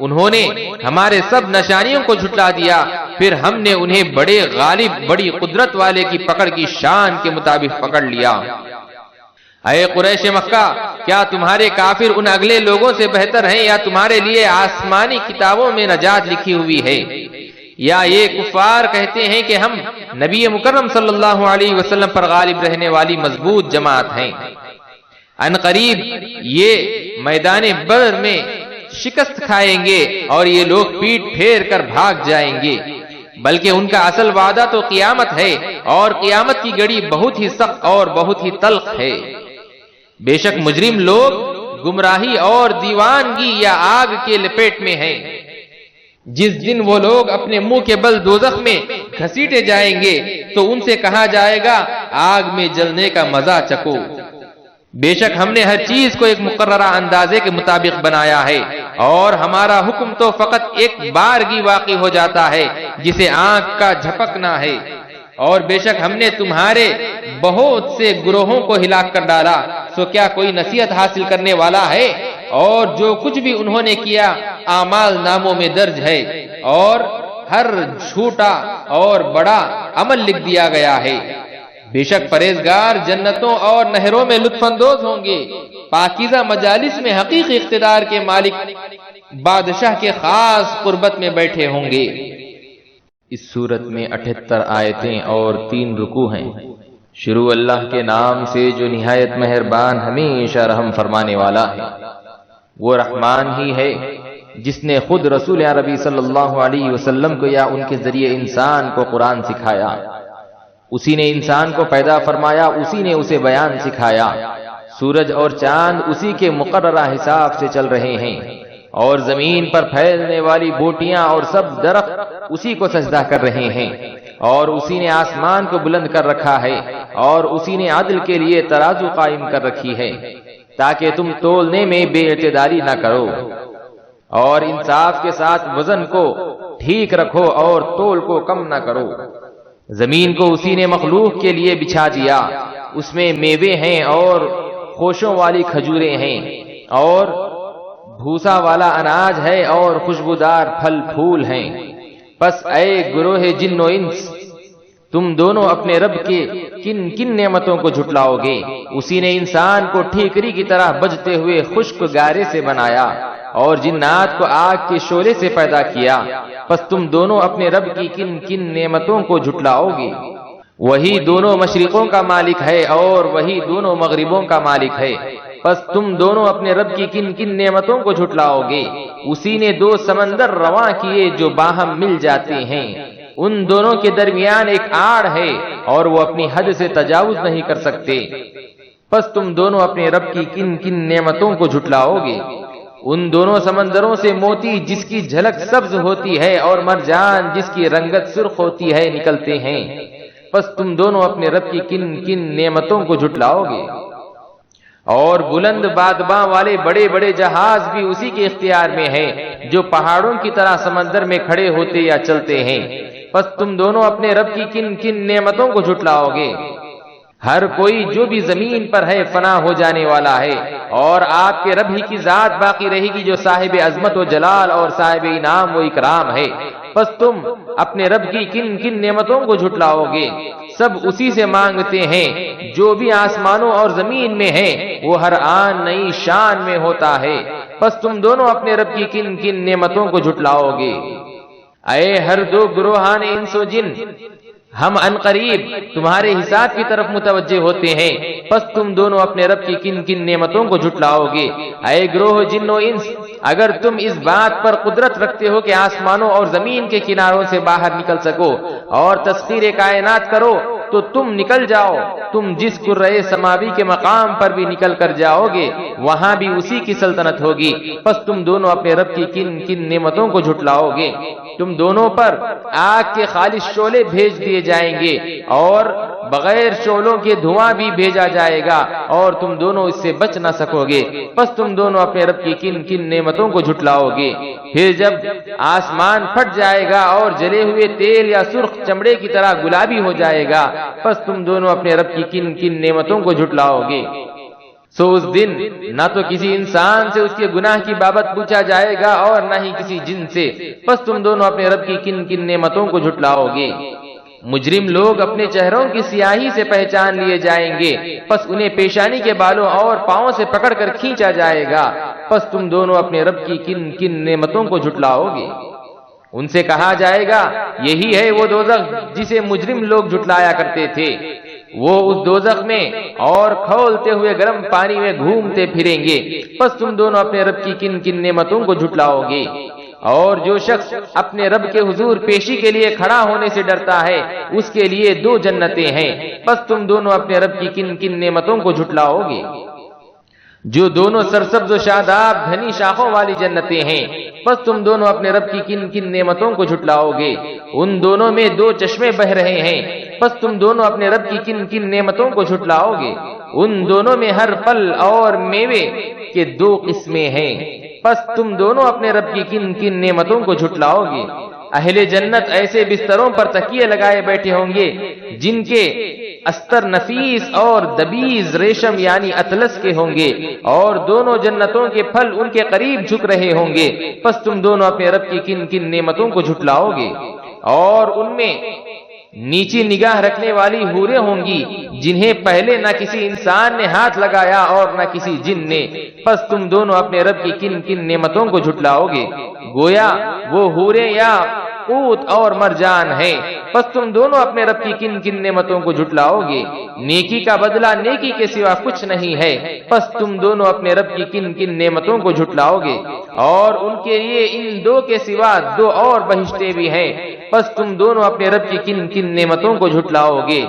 انہوں نے ہمارے سب نشانیوں کو جھٹلا دیا، پھر ہم نے انہیں بڑے غالب بڑی قدرت والے کی پکڑ کی شان کے مطابق پکڑ لیا۔ اے قریش مکہ، کیا تمہارے کافر ان اگلے لوگوں سے بہتر ہیں، یا تمہارے لیے آسمانی کتابوں میں نجات لکھی ہوئی ہے؟ یا یہ کفار کہتے ہیں کہ ہم نبی مکرم صلی اللہ علیہ وسلم پر غالب رہنے والی مضبوط جماعت ہیں۔ ان قریب یہ میدان بدر میں شکست کھائیں گے اور یہ لوگ پیٹ پھیر کر بھاگ جائیں گے، بلکہ ان کا اصل وعدہ تو قیامت ہے، اور قیامت کی گھڑی بہت ہی سخت اور بہت ہی تلخ ہے۔ بے شک مجرم لوگ گمراہی اور دیوانگی یا آگ کے لپیٹ میں ہیں، جس دن وہ لوگ اپنے منہ کے بل دوزخ میں گھسیٹے جائیں گے تو ان سے کہا جائے گا آگ میں جلنے کا مزہ چکھو۔ بے شک ہم نے ہر چیز کو ایک مقررہ اندازے کے مطابق بنایا ہے، اور ہمارا حکم تو فقط ایک بارگی واقع ہو جاتا ہے جسے آنکھ کا جھپکنا ہے۔ اور بے شک ہم نے تمہارے بہت سے گروہوں کو ہلاک کر ڈالا، سو کیا کوئی نصیحت حاصل کرنے والا ہے؟ اور جو کچھ بھی انہوں نے کیا اعمال ناموں میں درج ہے، اور ہر چھوٹا اور بڑا عمل لکھ دیا گیا ہے۔ بے شک پرہیزگار جنتوں اور نہروں میں لطف اندوز ہوں گے، پاکیزہ مجالس میں حقیقی اقتدار کے مالک بادشاہ کے خاص قربت میں بیٹھے ہوں گے۔ اس صورت میں 78 آیتیں اور 3 رکوع ہیں۔ شروع اللہ کے نام سے جو نہایت مہربان ہمیشہ رحم فرمانے والا ہے۔ وہ رحمان ہی ہے جس نے خود رسول عربی صلی اللہ علیہ وسلم کو یا ان کے ذریعے انسان کو قرآن سکھایا، اسی نے انسان کو پیدا فرمایا، اسی نے اسے بیان سکھایا۔ سورج اور چاند اسی کے مقررہ حساب سے چل رہے ہیں، اور زمین پر پھیلنے والی بوٹیاں اور سب درخت اسی کو سجدہ کر رہے ہیں، اور اسی نے آسمان کو بلند کر رکھا ہے، اور اسی نے عدل کے لیے ترازو قائم کر رکھی ہے تاکہ تم تولنے میں بے اعتدالی نہ کرو۔ اور انصاف کے ساتھ وزن کو ٹھیک رکھو اور تول کو کم نہ کرو۔ زمین کو اسی نے مخلوق کے لیے بچھا دیا، اس میں میوے ہیں اور خوشوں والی کھجوریں ہیں، اور بھوسا والا اناج ہے اور خوشبودار پھل پھول ہیں۔ پس اے گروہ جن و انس، تم دونوں اپنے رب کے کن کن نعمتوں کو جھٹلاؤ گے؟ اسی نے انسان کو ٹھیکری کی طرح بجتے ہوئے خشک گارے سے بنایا اور جنات کو آگ کے شعلے سے پیدا کیا۔ پس تم دونوں اپنے رب کی کن کن نعمتوں کو جھٹلاؤ گے؟ وہی دونوں مشرقوں کا مالک ہے اور وہی دونوں مغربوں کا مالک ہے۔ پس تم دونوں اپنے رب کی کن کن نعمتوں کو جھٹلاؤ گے؟ اسی نے دو سمندر رواں کیے جو باہم مل جاتے ہیں، ان دونوں کے درمیان ایک آڑ ہے اور وہ اپنی حد سے تجاوز نہیں کر سکتے۔ پس تم دونوں اپنے رب کی کن کن نعمتوں کو جھٹلاؤ گے؟ ان دونوں سمندروں سے موتی جس کی جھلک سبز ہوتی ہے اور مرجان جس کی رنگت سرخ ہوتی ہے نکلتے ہیں۔ پس تم دونوں اپنے رب کی کن کن نعمتوں کو جھٹلاؤ گے؟ اور بلند بادباں والے بڑے بڑے جہاز بھی اسی کے اختیار میں ہیں جو پہاڑوں کی طرح سمندر میں کھڑے ہوتے یا چلتے ہیں۔ پس تم دونوں اپنے رب کی کن کن نعمتوں کو جھٹلاؤ گے؟ ہر کوئی جو بھی زمین پر ہے فنا ہو جانے والا ہے، اور آپ کے رب ہی کی ذات باقی رہے گی جو صاحب عظمت و جلال اور صاحب انعام و اکرام ہے۔ پس تم اپنے رب کی کن کن نعمتوں کو جھٹلاؤ گے؟ سب اسی سے مانگتے ہیں، جو بھی آسمانوں اور زمین میں ہے وہ ہر آن نئی شان میں ہوتا ہے۔ پس تم دونوں اپنے رب کی کن کن نعمتوں کو جھٹلاؤ گے؟ اے ہر دو گروہان انس و جن، ہم عنقریب تمہارے حساب کی طرف متوجہ ہوتے ہیں۔ پس تم دونوں اپنے رب کی کن کن نعمتوں کو جھٹلاؤ گے؟ اے گروہ جن و انس، اگر تم اس بات پر قدرت رکھتے ہو کہ آسمانوں اور زمین کے کناروں سے باہر نکل سکو اور تسخیر کائنات کرو تو تم نکل جاؤ۔ تم جس کرۂ سماوی کے مقام پر بھی نکل کر جاؤ گے وہاں بھی اسی کی سلطنت ہوگی۔ پس تم دونوں اپنے رب کی کن کن نعمتوں کو جھٹلاؤ گے؟ تم دونوں پر آگ کے خالص شعلے بھیج دیے جائیں گے اور بغیر شعلوں کے دھواں بھی بھیجا جائے گا اور تم دونوں اس سے بچ نہ سکو گے۔ پس تم دونوں اپنے رب کی کن کن نعمتوں کو جھٹلاؤ گے؟ پھر جب آسمان پھٹ جائے گا اور جلے ہوئے تیل یا سرخ چمڑے کی طرح گلابی ہو جائے گا، پس تم دونوں اپنے رب کی کن کن نعمتوں کو جھٹلاؤ گے؟ سو اس دن نہ تو کسی انسان سے اس کے گناہ کی بابت پوچھا جائے گا اور نہ ہی کسی جن سے۔ پس تم دونوں اپنے رب کی کن کن نعمتوں کو جھٹلاؤ گے؟ مجرم لوگ اپنے چہروں کی سیاہی سے پہچان لیے جائیں گے، پس انہیں پیشانی کے بالوں اور پاؤں سے پکڑ کر کھینچا جائے گا۔ پس تم دونوں اپنے رب کی کن کن نعمتوں کو جھٹلاؤ گے؟ ان سے کہا جائے گا، یہی ہے وہ دوزخ جسے مجرم لوگ جھٹلایا کرتے تھے۔ وہ اس دوزخ میں اور کھولتے ہوئے گرم پانی میں گھومتے پھریں گے۔ پس تم دونوں اپنے رب کی کن کن نعمتوں کو جھٹلاؤ گے؟ اور جو شخص اپنے رب کے حضور پیشی کے لیے کھڑا ہونے سے ڈرتا ہے اس کے لیے دو جنتیں ہیں۔ پس تم دونوں اپنے رب کی کن کن نعمتوں کو جھٹلاؤ گے؟ جو دونوں سرسبز و شاداب گھنی شاخوں والی جنتیں ہیں۔ پس تم دونوں اپنے رب کی کن کن نعمتوں کو جھٹلاؤ گے؟ ان دونوں میں دو چشمے بہ رہے ہیں۔ پس تم دونوں اپنے رب کی کن کن نعمتوں کو جھٹلاؤ گے؟ ان دونوں میں ہر پھل اور میوے کے دو قسمیں ہیں۔ پس تم دونوں اپنے رب کی کن کن نعمتوں کو جھٹلاؤ گے؟ اہل جنت ایسے بستروں پر تکیے لگائے بیٹھے ہوں گے جن کے استر نفیس اور دبیز ریشم یعنی اطلس کے ہوں گے، اور دونوں جنتوں کے پھل ان کے قریب جھک رہے ہوں گے۔ پس تم دونوں اپنے رب کی کن کن نعمتوں کو جھٹلاؤ گے؟ اور ان میں نیچی نگاہ رکھنے والی حوریں ہوں گی جنہیں پہلے نہ کسی انسان نے ہاتھ لگایا اور نہ کسی جن نے۔ پس تم دونوں اپنے رب کی کن کن نعمتوں کو جھٹلاؤ گے؟ گویا وہ حوریں یا قوت اور مرجان ہیں۔ پس تم دونوں اپنے رب کی کن کن نعمتوں کو جھٹلاؤ گے؟ نیکی کا بدلہ نیکی کے سوا کچھ نہیں ہے۔ پس تم دونوں اپنے رب کی کن کن نعمتوں کو جھٹلاؤ گے؟ اور ان کے لیے ان دو کے سوا دو اور بہشتیں بھی ہیں۔ پس تم دونوں اپنے رب کی کن کن نعمتوں کو جھٹلاؤ گے؟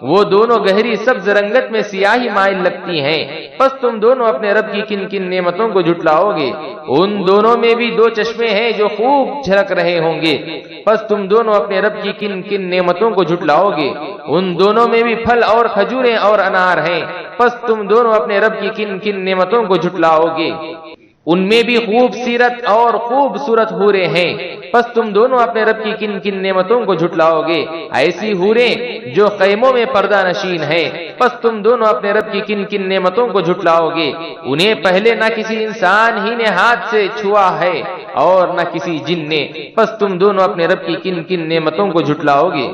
وہ دونوں گہری سبز رنگت میں سیاہی مائل لگتی ہیں۔ پس تم دونوں اپنے رب کی کن کن نعمتوں کو جھٹلاؤ گے؟ ان دونوں میں بھی دو چشمے ہیں جو خوب جھلک رہے ہوں گے۔ پس تم دونوں اپنے رب کی کن کن نعمتوں کو جھٹلاؤ گے؟ ان دونوں میں بھی پھل اور کھجوریں اور انار ہیں۔ پس تم دونوں اپنے رب کی کن کن نعمتوں کو جھٹلاؤ گے؟ ان میں بھی خوبصورت اور خوبصورت حوریں ہیں، پس تم دونوں اپنے رب کی کن کن نعمتوں کو جھٹلاؤ گے؟ ایسی حوریں جو خیموں میں پردہ نشین ہیں، پس تم دونوں اپنے رب کی کن کن نعمتوں کو جھٹلاؤ گے؟ انہیں پہلے نہ کسی انسان ہی نے ہاتھ سے چھوا ہے اور نہ کسی جن نے، پس تم دونوں اپنے رب کی کن کن نعمتوں کو جھٹلاؤ گے؟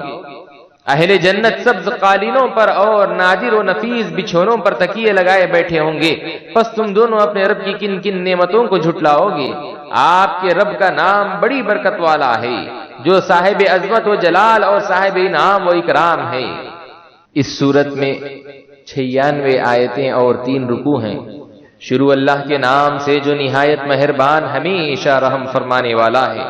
اہل جنت سبز قالینوں پر اور نادر و نفیس بچھونوں پر تکیے لگائے بیٹھے ہوں گے، پس تم دونوں اپنے رب کی کن کن نعمتوں کو جھٹلاؤ گے؟ آپ کے رب کا نام بڑی برکت والا ہے، جو صاحب عظمت و جلال اور صاحب انعام و اکرام ہے۔ اس سورت میں 96 آیتیں اور 3 رکوع ہیں۔ شروع اللہ کے نام سے جو نہایت مہربان ہمیشہ رحم فرمانے والا ہے۔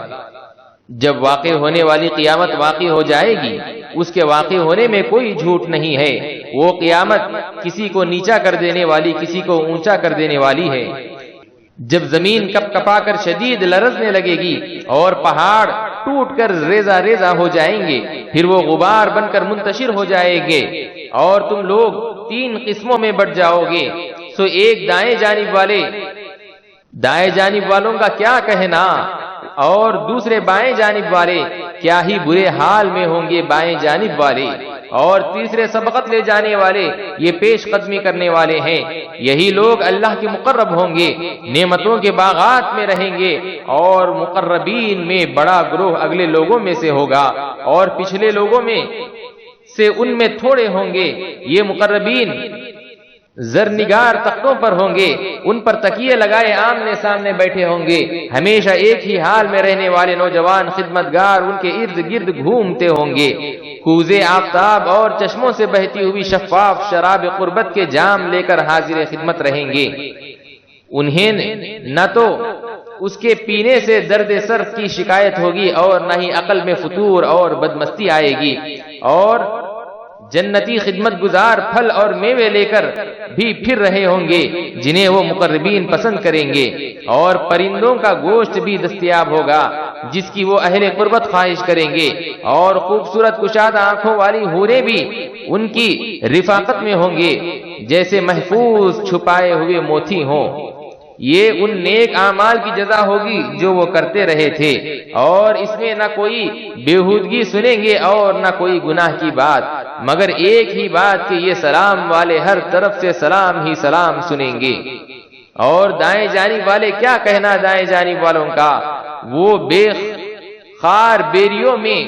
جب واقع ہونے والی قیامت واقع ہو جائے گی، اس کے واقع ہونے میں کوئی جھوٹ نہیں ہے۔ وہ قیامت کسی کو نیچا کر دینے والی، کسی کو اونچا کر دینے والی ہے۔ جب زمین کپ کپا کر شدید لرزنے لگے گی اور پہاڑ ٹوٹ کر ریزہ ریزہ ہو جائیں گے، پھر وہ غبار بن کر منتشر ہو جائیں گے اور تم لوگ 3 قسموں میں بٹ جاؤ گے۔ سو ایک دائیں جانب والوں کا کیا کہنا، اور دوسرے بائیں جانب والے کیا ہی برے حال میں ہوں گے بائیں جانب والے، اور تیسرے سبقت لے جانے والے یہ پیش قدمی کرنے والے ہیں۔ یہی لوگ اللہ کے مقرب ہوں گے، نعمتوں کے باغات میں رہیں گے، اور مقربین میں بڑا گروہ اگلے لوگوں میں سے ہوگا اور پچھلے لوگوں میں سے ان میں تھوڑے ہوں گے۔ یہ مقربین زرنگار تختوں پر ہوں گے، ان پر تکیے لگائے آمنے سامنے بیٹھے ہوں گے۔ ہمیشہ ایک ہی حال میں رہنے والے نوجوان خدمتگار ان کے ارد گرد گھومتے ہوں گے۔ کوزے آفتاب اور چشموں سے بہتی ہوئی شفاف شراب قربت کے جام لے کر حاضر خدمت رہیں گے۔ انہیں نہ تو اس کے پینے سے درد سر کی شکایت ہوگی اور نہ ہی عقل میں فتور اور بدمستی آئے گی، اور جنتی خدمت گزار پھل اور میوے لے کر بھی پھر رہے ہوں گے جنہیں وہ مقربین پسند کریں گے، اور پرندوں کا گوشت بھی دستیاب ہوگا جس کی وہ اہل قربت خواہش کریں گے، اور خوبصورت کشادہ آنکھوں والی حوریں بھی ان کی رفاقت میں ہوں گے جیسے محفوظ چھپائے ہوئے موتی ہوں۔ یہ ان نیک اعمال کی جزا ہوگی جو وہ کرتے رہے تھے، اور اس میں نہ کوئی بےہودگی سنیں گے اور نہ کوئی گناہ کی بات، مگر ایک ہی بات کہ یہ سلام والے ہر طرف سے سلام ہی سلام سنیں گے۔ اور دائیں جانب والے کیا کہنا دائیں جانب والوں کا، وہ بے خار بیریوں میں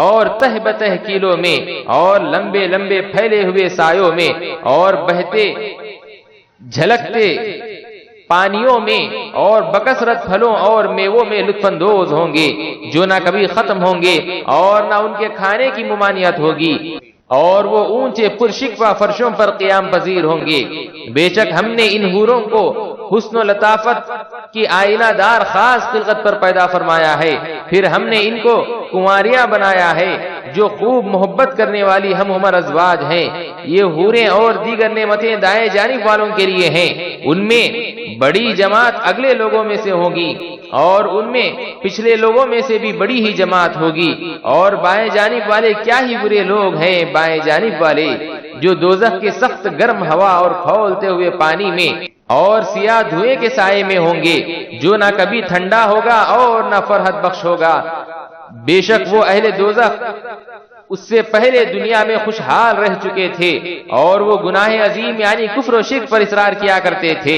اور تہ بتہ کیلوں میں اور لمبے لمبے پھیلے ہوئے سایوں میں اور بہتے جھلکتے پانیوں میں اور بکثرت پھلوں اور میووں میں لطف اندوز ہوں گے جو نہ کبھی ختم ہوں گے اور نہ ان کے کھانے کی ممانعت ہوگی، اور وہ اونچے پرشکوہ فرشوں پر قیام پذیر ہوں گے۔ بے شک ہم نے ان حوروں کو حسن و لطافت کی آئینہ دار خاص خلقت پر پیدا فرمایا ہے، پھر ہم نے ان کو کنواریاں بنایا ہے جو خوب محبت کرنے والی ہم عمر ازواج ہیں۔ یہ حوریں اور دیگر نعمتیں دائیں جانب والوں کے لیے ہیں، ان میں بڑی جماعت اگلے لوگوں میں سے ہوگی اور ان میں پچھلے لوگوں میں سے بھی بڑی ہی جماعت ہوگی، اور بائیں جانب والے کیا ہی برے لوگ ہیں بائیں جانب والے جو دوزخ کے سخت گرم ہوا اور کھولتے ہوئے پانی میں اور سیاہ دھوئیں کے سائے میں ہوں گے جو نہ کبھی ٹھنڈا ہوگا اور نہ فرحت بخش ہوگا۔ بے شک وہ اہل دوزخ اس سے پہلے دنیا میں خوشحال رہ چکے تھے، اور وہ گناہ عظیم یعنی کفر و شرک پر اصرار کیا کرتے تھے،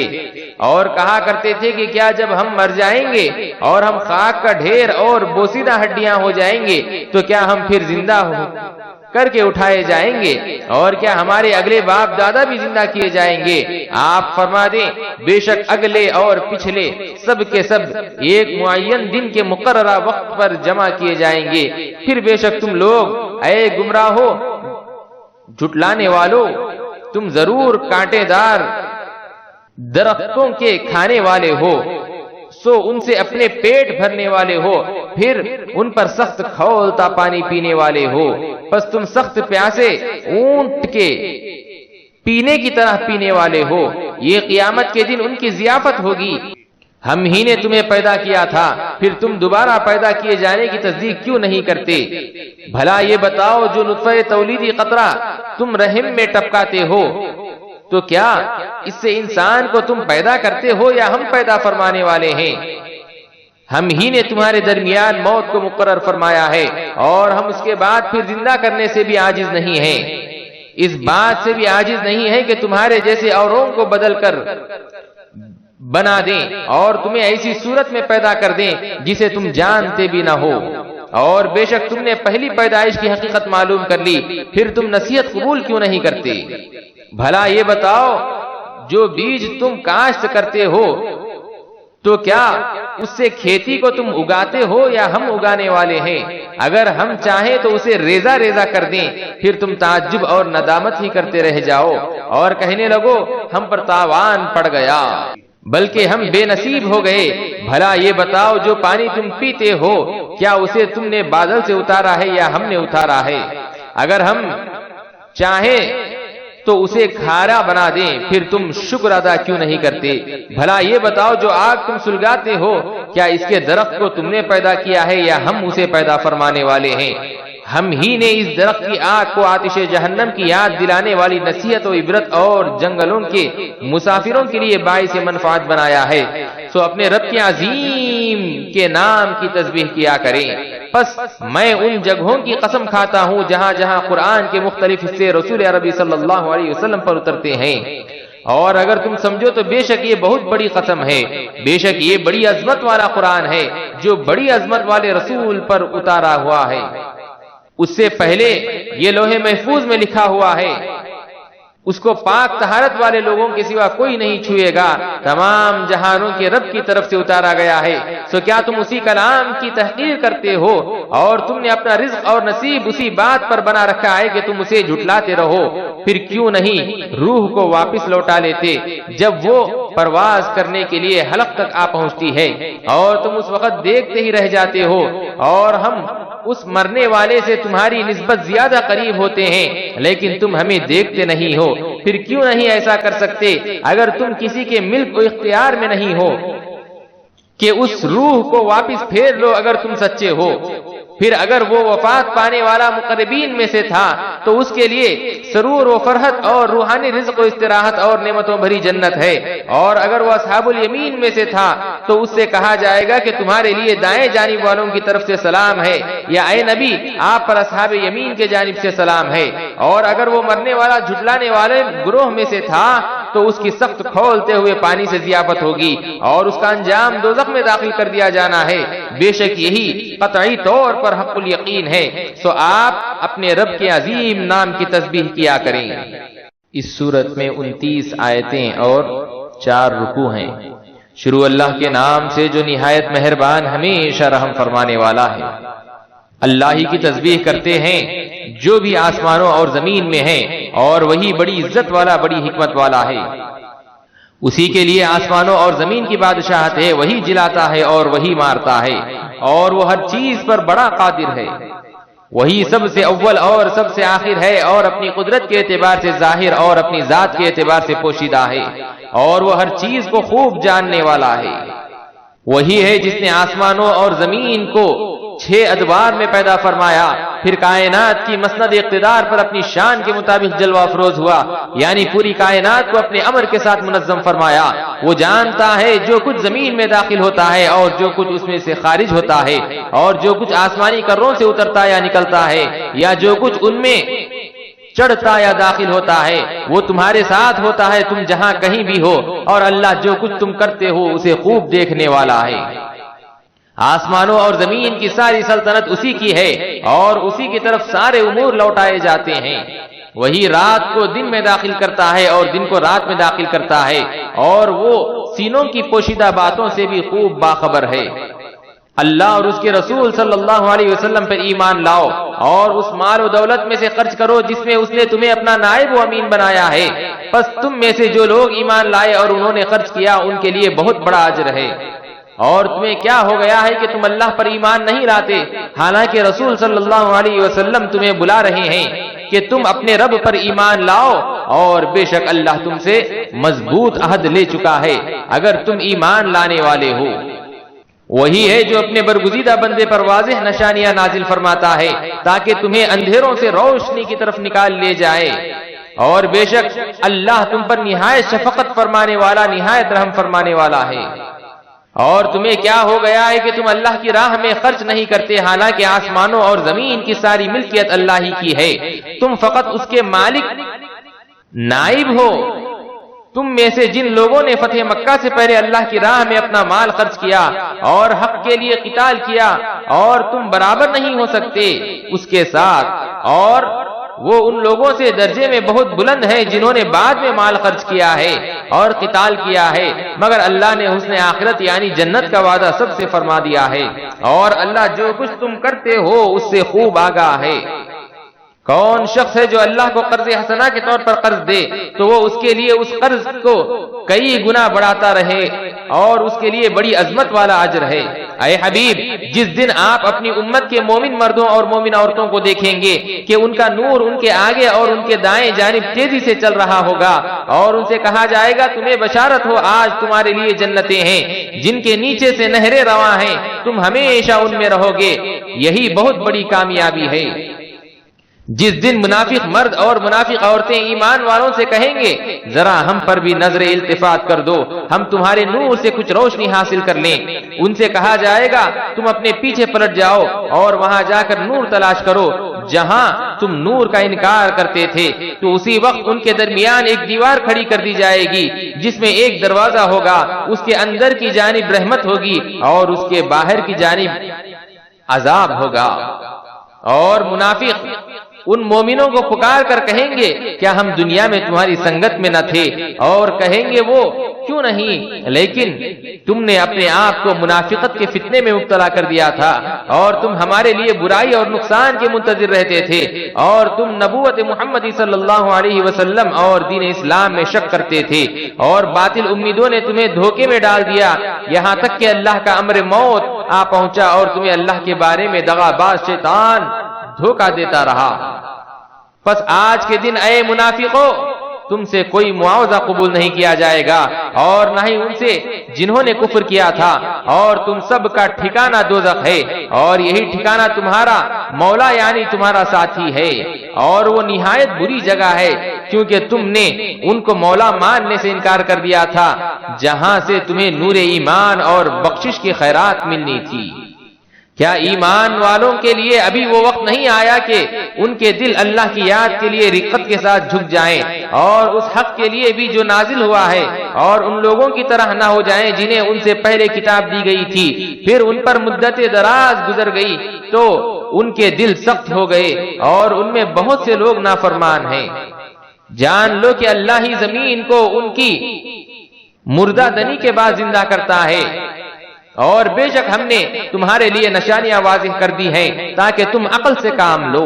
اور کہا کرتے تھے کہ کیا جب ہم مر جائیں گے اور ہم خاک کا ڈھیر اور بوسیدہ ہڈیاں ہو جائیں گے تو کیا ہم پھر زندہ کر کے اٹھائے جائیں گے، اور کیا ہمارے اگلے باپ دادا بھی زندہ کیے جائیں گے؟ آپ فرما دیں بے شک اگلے اور پچھلے سب کے سب ایک معین دن کے مقررہ وقت پر جمع کیے جائیں گے۔ پھر بے شک تم لوگ اے گمراہو جھٹلانے والو، تم ضرور کانٹے دار درختوں کے کھانے والے ہو، سو ان سے اپنے پیٹ بھرنے والے ہو، پھر ان پر سخت کھولتا پانی پینے والے ہو، پس تم سخت پیاسے اونٹ کے پینے کی طرح پینے والے ہو۔ یہ قیامت کے دن ان کی ضیافت ہوگی۔ ہم ہی نے تمہیں پیدا کیا تھا، پھر تم دوبارہ پیدا کیے جانے کی تصدیق کیوں نہیں کرتے؟ بھلا یہ بتاؤ جو نطفہ تولیدی قطرہ تم رحم میں ٹپکاتے ہو، تو کیا اس سے انسان کو تم پیدا کرتے ہو یا ہم پیدا فرمانے والے ہیں؟ ہم ہی نے تمہارے درمیان موت کو مقرر فرمایا ہے اور ہم اس کے بعد پھر زندہ کرنے سے بھی عاجز نہیں ہیں، اس بات سے بھی عاجز نہیں ہے کہ تمہارے جیسے اوروں کو بدل کر بنا دیں اور تمہیں ایسی صورت میں پیدا کر دیں جسے تم جانتے بھی نہ ہو، اور بے شک تم نے پہلی پیدائش کی حقیقت معلوم کر لی، پھر تم نصیحت قبول کیوں نہیں کرتے؟ بھلا یہ بتاؤ جو بیج تم کاشت کرتے ہو تو کیا اس سے کھیتی کو تم اگاتے ہو یا ہم اگانے والے ہیں؟ اگر ہم چاہیں تو اسے ریزہ ریزہ کر دیں، پھر تم تعجب اور ندامت ہی کرتے رہ جاؤ اور کہنے لگو ہم پر تاوان پڑ گیا، بلکہ ہم بے نصیب ہو گئے۔ بھلا یہ بتاؤ جو پانی تم پیتے ہو کیا اسے تم نے بادل سے اتارا ہے یا ہم نے اتارا ہے؟ اگر ہم چاہیں تو اسے کھارا بنا دیں، پھر تم شکر ادا کیوں نہیں کرتے؟ بھلا یہ بتاؤ جو آگ تم سلگاتے ہو کیا اس کے درخت کو تم نے پیدا کیا ہے یا ہم اسے پیدا فرمانے والے ہیں؟ ہم ہی نے اس درخت کی آگ کو آتش جہنم کی یاد دلانے والی نصیحت و عبرت اور جنگلوں کے مسافروں کے لیے باعث منفعت بنایا ہے، سو اپنے رب کے عظیم کے نام کی تسبیح کیا کریں۔ پس میں ان جگہوں کی قسم کھاتا ہوں جہاں جہاں قرآن کے مختلف حصے رسول عربی صلی اللہ علیہ وسلم پر اترتے ہیں، اور اگر تم سمجھو تو بے شک یہ بہت بڑی قسم ہے، بے شک یہ بڑی عظمت والا قرآن ہے جو بڑی عظمت والے رسول پر اتارا ہوا ہے، اس سے پہلے یہ لوح محفوظ میں لکھا ہوا ہے، اس کو پاک طہارت والے لوگوں کے سوا کوئی نہیں چھوئے گا، تمام جہانوں کے رب کی طرف سے اتارا گیا ہے، سو کیا تم اسی کلام کی تحقیر کرتے ہو اور تم نے اپنا رزق اور نصیب اسی بات پر بنا رکھا ہے کہ تم اسے جھٹلاتے رہو؟ پھر کیوں نہیں روح کو واپس لوٹا لیتے جب وہ پرواز کرنے کے لیے حلق تک آ پہنچتی ہے اور تم اس وقت دیکھتے ہی رہ جاتے ہو، اور ہم اس مرنے والے سے تمہاری نسبت زیادہ قریب ہوتے ہیں لیکن تم ہمیں دیکھتے نہیں ہو۔ پھر کیوں نہیں ایسا کر سکتے اگر تم کسی کے ملک و اختیار میں نہیں ہو کہ اس روح کو واپس پھیر لو اگر تم سچے ہو؟ پھر اگر وہ وفات پانے والا مقربین میں سے تھا تو اس کے لیے سرور و فرحت اور روحانی رزق و استراحت اور نعمتوں بھری جنت ہے، اور اگر وہ اصحاب الیمین میں سے تھا تو اس سے کہا جائے گا کہ تمہارے لیے دائیں جانب والوں کی طرف سے سلام ہے، یا اے نبی آپ پر اصحاب یمین کے جانب سے سلام ہے۔ اور اگر وہ مرنے والا جھٹلانے والے گروہ میں سے تھا تو اس کی سخت کھولتے ہوئے پانی سے ضیافت ہوگی اور اس کا انجام دوزخ میں داخل کر دیا جانا ہے، بے شک یہی قطعی طور پر حق الیقین ہے، سو آپ اپنے رب کے عظیم نام کی تسبیح کیا کریں۔ اس سورت میں 29 آیتیں اور 4 رکوع ہیں۔ شروع اللہ کے نام سے جو نہایت مہربان ہمیشہ رحم فرمانے والا ہے۔ اللہ ہی کی تسبیح کرتے ہیں جو بھی آسمانوں اور زمین میں ہیں، اور وہی بڑی عزت والا بڑی حکمت والا ہے۔ اسی کے لیے آسمانوں اور زمین کی بادشاہت ہے، وہی جلاتا ہے اور وہی مارتا ہے، اور وہ ہر چیز پر بڑا قادر ہے۔ وہی سب سے اول اور سب سے آخر ہے، اور اپنی قدرت کے اعتبار سے ظاہر اور اپنی ذات کے اعتبار سے پوشیدہ ہے، اور وہ ہر چیز کو خوب جاننے والا ہے۔ وہی ہے جس نے آسمانوں اور زمین کو 6 ادوار میں پیدا فرمایا، پھر کائنات کی مسند اقتدار پر اپنی شان کے مطابق جلوہ افروز ہوا، یعنی پوری کائنات کو اپنے امر کے ساتھ منظم فرمایا۔ وہ جانتا ہے جو کچھ زمین میں داخل ہوتا ہے اور جو کچھ اس میں سے خارج ہوتا ہے، اور جو کچھ آسمانی کروں سے اترتا یا نکلتا ہے، یا جو کچھ ان میں چڑھتا یا داخل ہوتا ہے، وہ تمہارے ساتھ ہوتا ہے تم جہاں کہیں بھی ہو، اور اللہ جو کچھ تم کرتے ہو اسے خوب دیکھنے والا ہے۔ آسمانوں اور زمین کی ساری سلطنت اسی کی ہے، اور اسی کی طرف سارے امور لوٹائے جاتے ہیں۔ وہی رات کو دن میں داخل کرتا ہے اور دن کو رات میں داخل کرتا ہے، اور وہ سینوں کی پوشیدہ باتوں سے بھی خوب باخبر ہے۔ اللہ اور اس کے رسول صلی اللہ علیہ وسلم پر ایمان لاؤ، اور اس مال و دولت میں سے خرچ کرو جس میں اس نے تمہیں اپنا نائب و امین بنایا ہے۔ پس تم میں سے جو لوگ ایمان لائے اور انہوں نے خرچ کیا ان کے لیے بہت بڑا اجر ہے۔ اور تمہیں کیا ہو گیا ہے کہ تم اللہ پر ایمان نہیں لاتے، حالانکہ رسول صلی اللہ علیہ وسلم تمہیں بلا رہے ہیں کہ تم اپنے رب پر ایمان لاؤ، اور بے شک اللہ تم سے مضبوط عہد لے چکا ہے اگر تم ایمان لانے والے ہو۔ وہی ہے جو اپنے برگزیدہ بندے پر واضح نشانیاں نازل فرماتا ہے تاکہ تمہیں اندھیروں سے روشنی کی طرف نکال لے جائے۔ اور بے شک اللہ تم پر نہایت شفقت فرمانے والا، نہایت رحم فرمانے والا ہے۔ اور تمہیں کیا ہو گیا ہے کہ تم اللہ کی راہ میں خرچ نہیں کرتے، حالانکہ آسمانوں اور زمین کی ساری ملکیت اللہ ہی کی ہے، تم فقط اس کے مالک نائب ہو۔ تم میں سے جن لوگوں نے فتح مکہ سے پہلے اللہ کی راہ میں اپنا مال خرچ کیا اور حق کے لیے قتال کیا، اور تم برابر نہیں ہو سکتے اس کے ساتھ، اور وہ ان لوگوں سے درجے میں بہت بلند ہے جنہوں نے بعد میں مال خرچ کیا ہے اور قتال کیا ہے، مگر اللہ نے حسن آخرت یعنی جنت کا وعدہ سب سے فرما دیا ہے، اور اللہ جو کچھ تم کرتے ہو اس سے خوب آگاہ ہے۔ کون شخص ہے جو اللہ کو قرض حسنہ کے طور پر قرض دے تو وہ اس کے لیے اس قرض کو کئی گنا بڑھاتا رہے اور اس کے لیے بڑی عظمت والا اجر ہے۔ اے حبیب، جس دن آپ اپنی امت کے مومن مردوں اور مومن عورتوں کو دیکھیں گے کہ ان کا نور ان کے آگے اور ان کے دائیں جانب تیزی سے چل رہا ہوگا، اور ان سے کہا جائے گا تمہیں بشارت ہو، آج تمہارے لیے جنتیں ہیں جن کے نیچے سے نہریں رواں ہیں، تم ہمیشہ ان میں رہو گے، یہی بہت بڑی کامیابی ہے۔ جس دن منافق مرد اور منافق عورتیں ایمان والوں سے کہیں گے ذرا ہم پر بھی نظر التفات کر دو، ہم تمہارے نور سے کچھ روشنی حاصل کر لیں، ان سے کہا جائے گا تم اپنے پیچھے پلٹ جاؤ اور وہاں جا کر نور تلاش کرو جہاں تم نور کا انکار کرتے تھے، تو اسی وقت ان کے درمیان ایک دیوار کھڑی کر دی جائے گی جس میں ایک دروازہ ہوگا، اس کے اندر کی جانب رحمت ہوگی اور اس کے باہر کی جانب عذاب ہوگا۔ اور منافق ان مومنوں کو پکار کر کہیں گے کیا ہم دنیا میں تمہاری سنگت میں نہ تھے؟ اور کہیں گے وہ کیوں نہیں، لیکن تم نے اپنے آپ کو منافقت کے فتنے میں مبتلا کر دیا تھا، اور تم ہمارے لیے برائی اور نقصان کے منتظر رہتے تھے، اور تم نبوت محمد صلی اللہ علیہ وسلم اور دین اسلام میں شک کرتے تھے، اور باطل امیدوں نے تمہیں دھوکے میں ڈال دیا، یہاں تک کہ اللہ کا امر موت آ پہنچا اور تمہیں اللہ کے بارے میں دغاباز شیطان دھوکہ دیتا رہا۔ پس آج کے دن اے منافقو، تم سے کوئی معاوضہ قبول نہیں کیا جائے گا اور نہ ہی ان سے جنہوں نے کفر کیا تھا، اور تم سب کا ٹھکانہ دوزخ ہے، اور یہی ٹھکانہ تمہارا مولا یعنی تمہارا ساتھی ہے، اور وہ نہایت بری جگہ ہے کیونکہ تم نے ان کو مولا ماننے سے انکار کر دیا تھا جہاں سے تمہیں نور ایمان اور بخشش کی خیرات ملنی تھی۔ کیا ایمان والوں کے لیے ابھی وہ وقت نہیں آیا کہ ان کے دل اللہ کی یاد کے لیے رقت کے ساتھ جھک جائیں اور اس حق کے لیے بھی جو نازل ہوا ہے، اور ان لوگوں کی طرح نہ ہو جائیں جنہیں ان سے پہلے کتاب دی گئی تھی، پھر ان پر مدت دراز گزر گئی تو ان کے دل سخت ہو گئے اور ان میں بہت سے لوگ نافرمان ہیں۔ جان لو کہ اللہ ہی زمین کو ان کی مردہ دنی کے بعد زندہ کرتا ہے، اور بے شک ہم نے تمہارے لیے نشانیاں واضح کر دی ہیں تاکہ تم عقل سے کام لو۔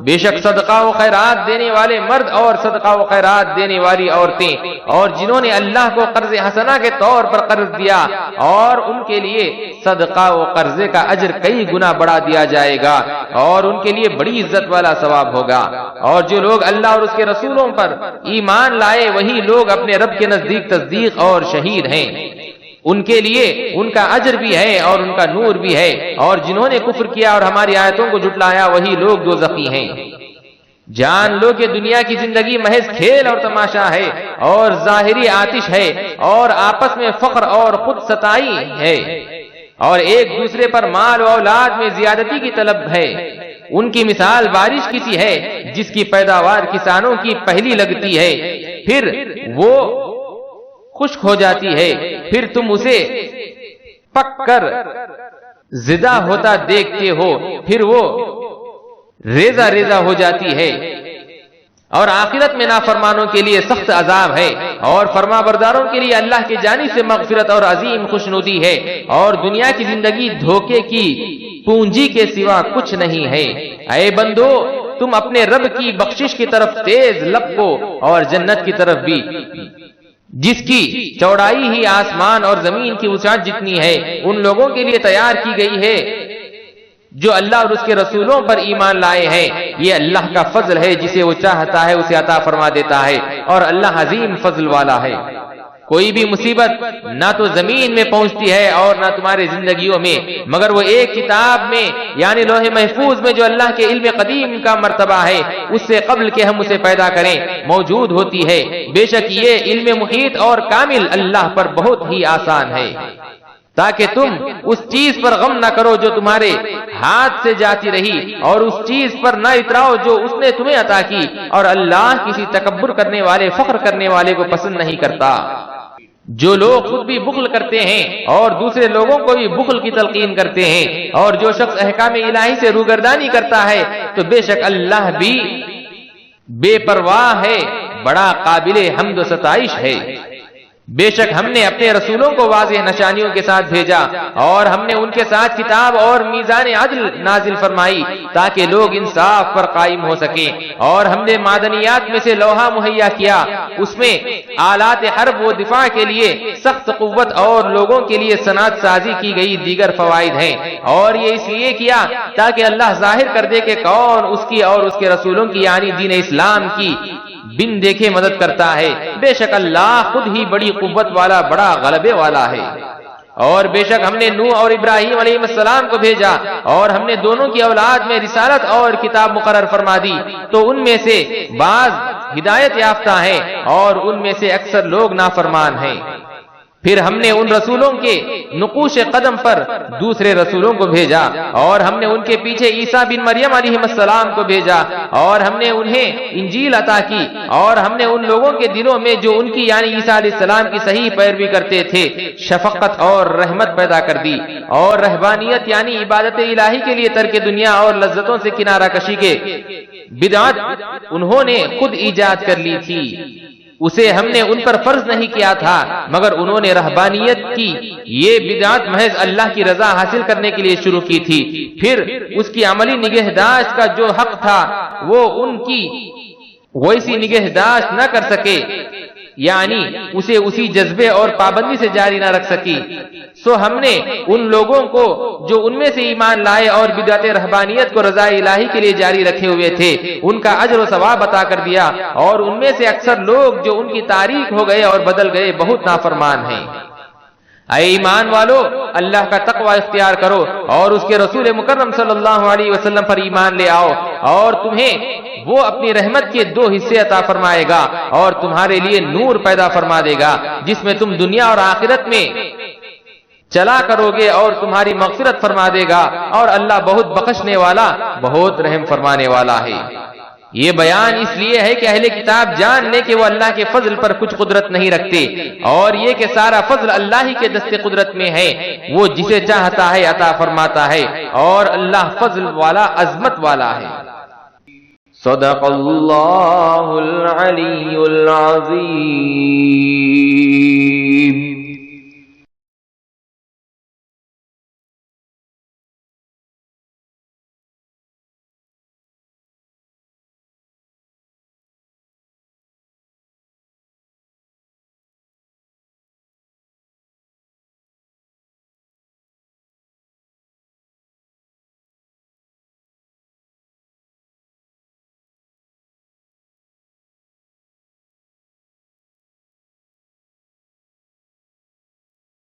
بے شک صدقہ و خیرات دینے والے مرد اور صدقہ و خیرات دینے والی عورتیں، اور جنہوں نے اللہ کو قرض حسنہ کے طور پر قرض دیا، اور ان کے لیے صدقہ و قرضے کا اجر کئی گنا بڑھا دیا جائے گا، اور ان کے لیے بڑی عزت والا ثواب ہوگا۔ اور جو لوگ اللہ اور اس کے رسولوں پر ایمان لائے وہی لوگ اپنے رب کے نزدیک تصدیق اور شہید ہیں، ان کے لیے ان کا اجر بھی ہے اور ان کا نور بھی ہے، اور جنہوں نے کفر کیا اور ہماری آیتوں کو جھٹلایا وہی لوگ دوزخی ہیں۔ جان لو کہ دنیا کی زندگی محض کھیل اور تماشا ہے اور ظاہری آتش ہے، اور آپس میں فخر اور خود ستائی ہے، اور ایک دوسرے پر مال و اولاد میں زیادتی کی طلب ہے۔ ان کی مثال بارش کی سی ہے جس کی پیداوار کسانوں کی پہلی لگتی ہے، پھر وہ خشک ہو جاتی ہے، پھر تم اسے پک کر زدہ ہوتا دیکھتے ہو، پھر وہ ریزہ ریزہ ہو جاتی ہے۔ اور آخرت میں نافرمانوں کے لیے سخت عذاب ہے، اور فرما برداروں کے لیے اللہ کی جانب سے مغفرت اور عظیم خوشنودی ہے، اور دنیا کی زندگی دھوکے کی پونجی کے سوا کچھ نہیں ہے۔ اے بندو، تم اپنے رب کی بخشش کی طرف تیز لپکو، اور جنت کی طرف بھی جس کی چوڑائی ہی آسمان اور زمین کی وسعت جتنی ہے، ان لوگوں کے لیے تیار کی گئی ہے جو اللہ اور اس کے رسولوں پر ایمان لائے ہیں۔ یہ اللہ کا فضل ہے، جسے وہ چاہتا ہے اسے عطا فرما دیتا ہے، اور اللہ عظیم فضل والا ہے۔ کوئی بھی مصیبت نہ تو زمین میں پہنچتی ہے اور نہ تمہاری زندگیوں میں، مگر وہ ایک کتاب میں یعنی لوح محفوظ میں جو اللہ کے علم قدیم کا مرتبہ ہے اس سے قبل کہ ہم اسے پیدا کریں موجود ہوتی ہے۔ بے شک یہ علم محیط اور کامل اللہ پر بہت ہی آسان ہے، تاکہ تم اس چیز پر غم نہ کرو جو تمہارے ہاتھ سے جاتی رہی، اور اس چیز پر نہ اتراؤ جو اس نے تمہیں عطا کی، اور اللہ کسی تکبر کرنے والے فخر کرنے والے کو پسند نہیں کرتا۔ جو لوگ خود بھی بخل کرتے ہیں اور دوسرے لوگوں کو بھی بخل کی تلقین کرتے ہیں، اور جو شخص احکام الہی سے روگردانی کرتا ہے، تو بے شک اللہ بھی بے پرواہ ہے، بڑا قابل حمد و ستائش ہے۔ بے شک ہم نے اپنے رسولوں کو واضح نشانیوں کے ساتھ بھیجا، اور ہم نے ان کے ساتھ کتاب اور میزان عدل نازل فرمائی تاکہ لوگ انصاف پر قائم ہو سکیں، اور ہم نے معدنیات میں سے لوہا مہیا کیا، اس میں آلات حرب و دفاع کے لیے سخت قوت اور لوگوں کے لیے صنعت سازی کی گئی دیگر فوائد ہیں، اور یہ اس لیے کیا تاکہ اللہ ظاہر کر دے کہ کون اس کی اور اس کے رسولوں کی یعنی دین اسلام کی بن دیکھے مدد کرتا ہے۔ بے شک اللہ خود ہی بڑی قوت والا بڑا غلبے والا ہے۔ اور بے شک ہم نے نوح اور ابراہیم علیہ السلام کو بھیجا، اور ہم نے دونوں کی اولاد میں رسالت اور کتاب مقرر فرما دی، تو ان میں سے بعض ہدایت یافتہ ہیں اور ان میں سے اکثر لوگ نافرمان ہیں۔ پھر ہم نے ان رسولوں کے نقوش قدم پر دوسرے رسولوں کو بھیجا، اور ہم نے ان کے پیچھے عیسیٰ بن مریم علیہ السلام کو بھیجا، اور ہم نے انہیں انجیل عطا کی، اور ہم نے ان لوگوں کے دلوں میں جو ان کی یعنی عیسیٰ علیہ السلام کی صحیح پیروی کرتے تھے شفقت اور رحمت پیدا کر دی، اور رہبانیت یعنی عبادت الہی کے لیے ترک دنیا اور لذتوں سے کنارہ کشی کے بدعت انہوں نے خود ایجاد کر لی تھی، اسے ہم نے ان پر فرض نہیں کیا تھا، مگر انہوں نے رہبانیت کی یہ بدعت محض اللہ کی رضا حاصل کرنے کے لیے شروع کی تھی، پھر اس کی عملی نگہداشت کا جو حق تھا وہ ان کی ویسی نگہداشت نہ کر سکے، یعنی اسے اسی جذبے اور پابندی سے جاری نہ رکھ سکی، سو ہم نے ان لوگوں کو جو ان میں سے ایمان لائے اور بدعت رہبانیت کو رضا الہی کے لیے جاری رکھے ہوئے تھے ان کا اجر و ثواب عطا کر دیا، اور ان میں سے اکثر لوگ جو ان کی تاریک ہو گئے اور بدل گئے بہت نافرمان ہیں۔ اے ایمان والو، اللہ کا تقوی اختیار کرو اور اس کے رسول مکرم صلی اللہ علیہ وسلم پر ایمان لے آؤ، اور تمہیں وہ اپنی رحمت کے 2 حصے عطا فرمائے گا، اور تمہارے لیے نور پیدا فرما دے گا جس میں تم دنیا اور آخرت میں چلا کرو گے، اور تمہاری مغفرت فرما دے گا، اور اللہ بہت بخشنے والا بہت رحم فرمانے والا ہے۔ یہ بیان اس لیے ہے کہ اہل کتاب جان لے کہ وہ اللہ کے فضل پر کچھ قدرت نہیں رکھتے، اور یہ کہ سارا فضل اللہ ہی کے دست قدرت میں ہے، وہ جسے چاہتا ہے عطا فرماتا ہے، اور اللہ فضل والا عظمت والا ہے۔ صدق اللہ العلی العظیم۔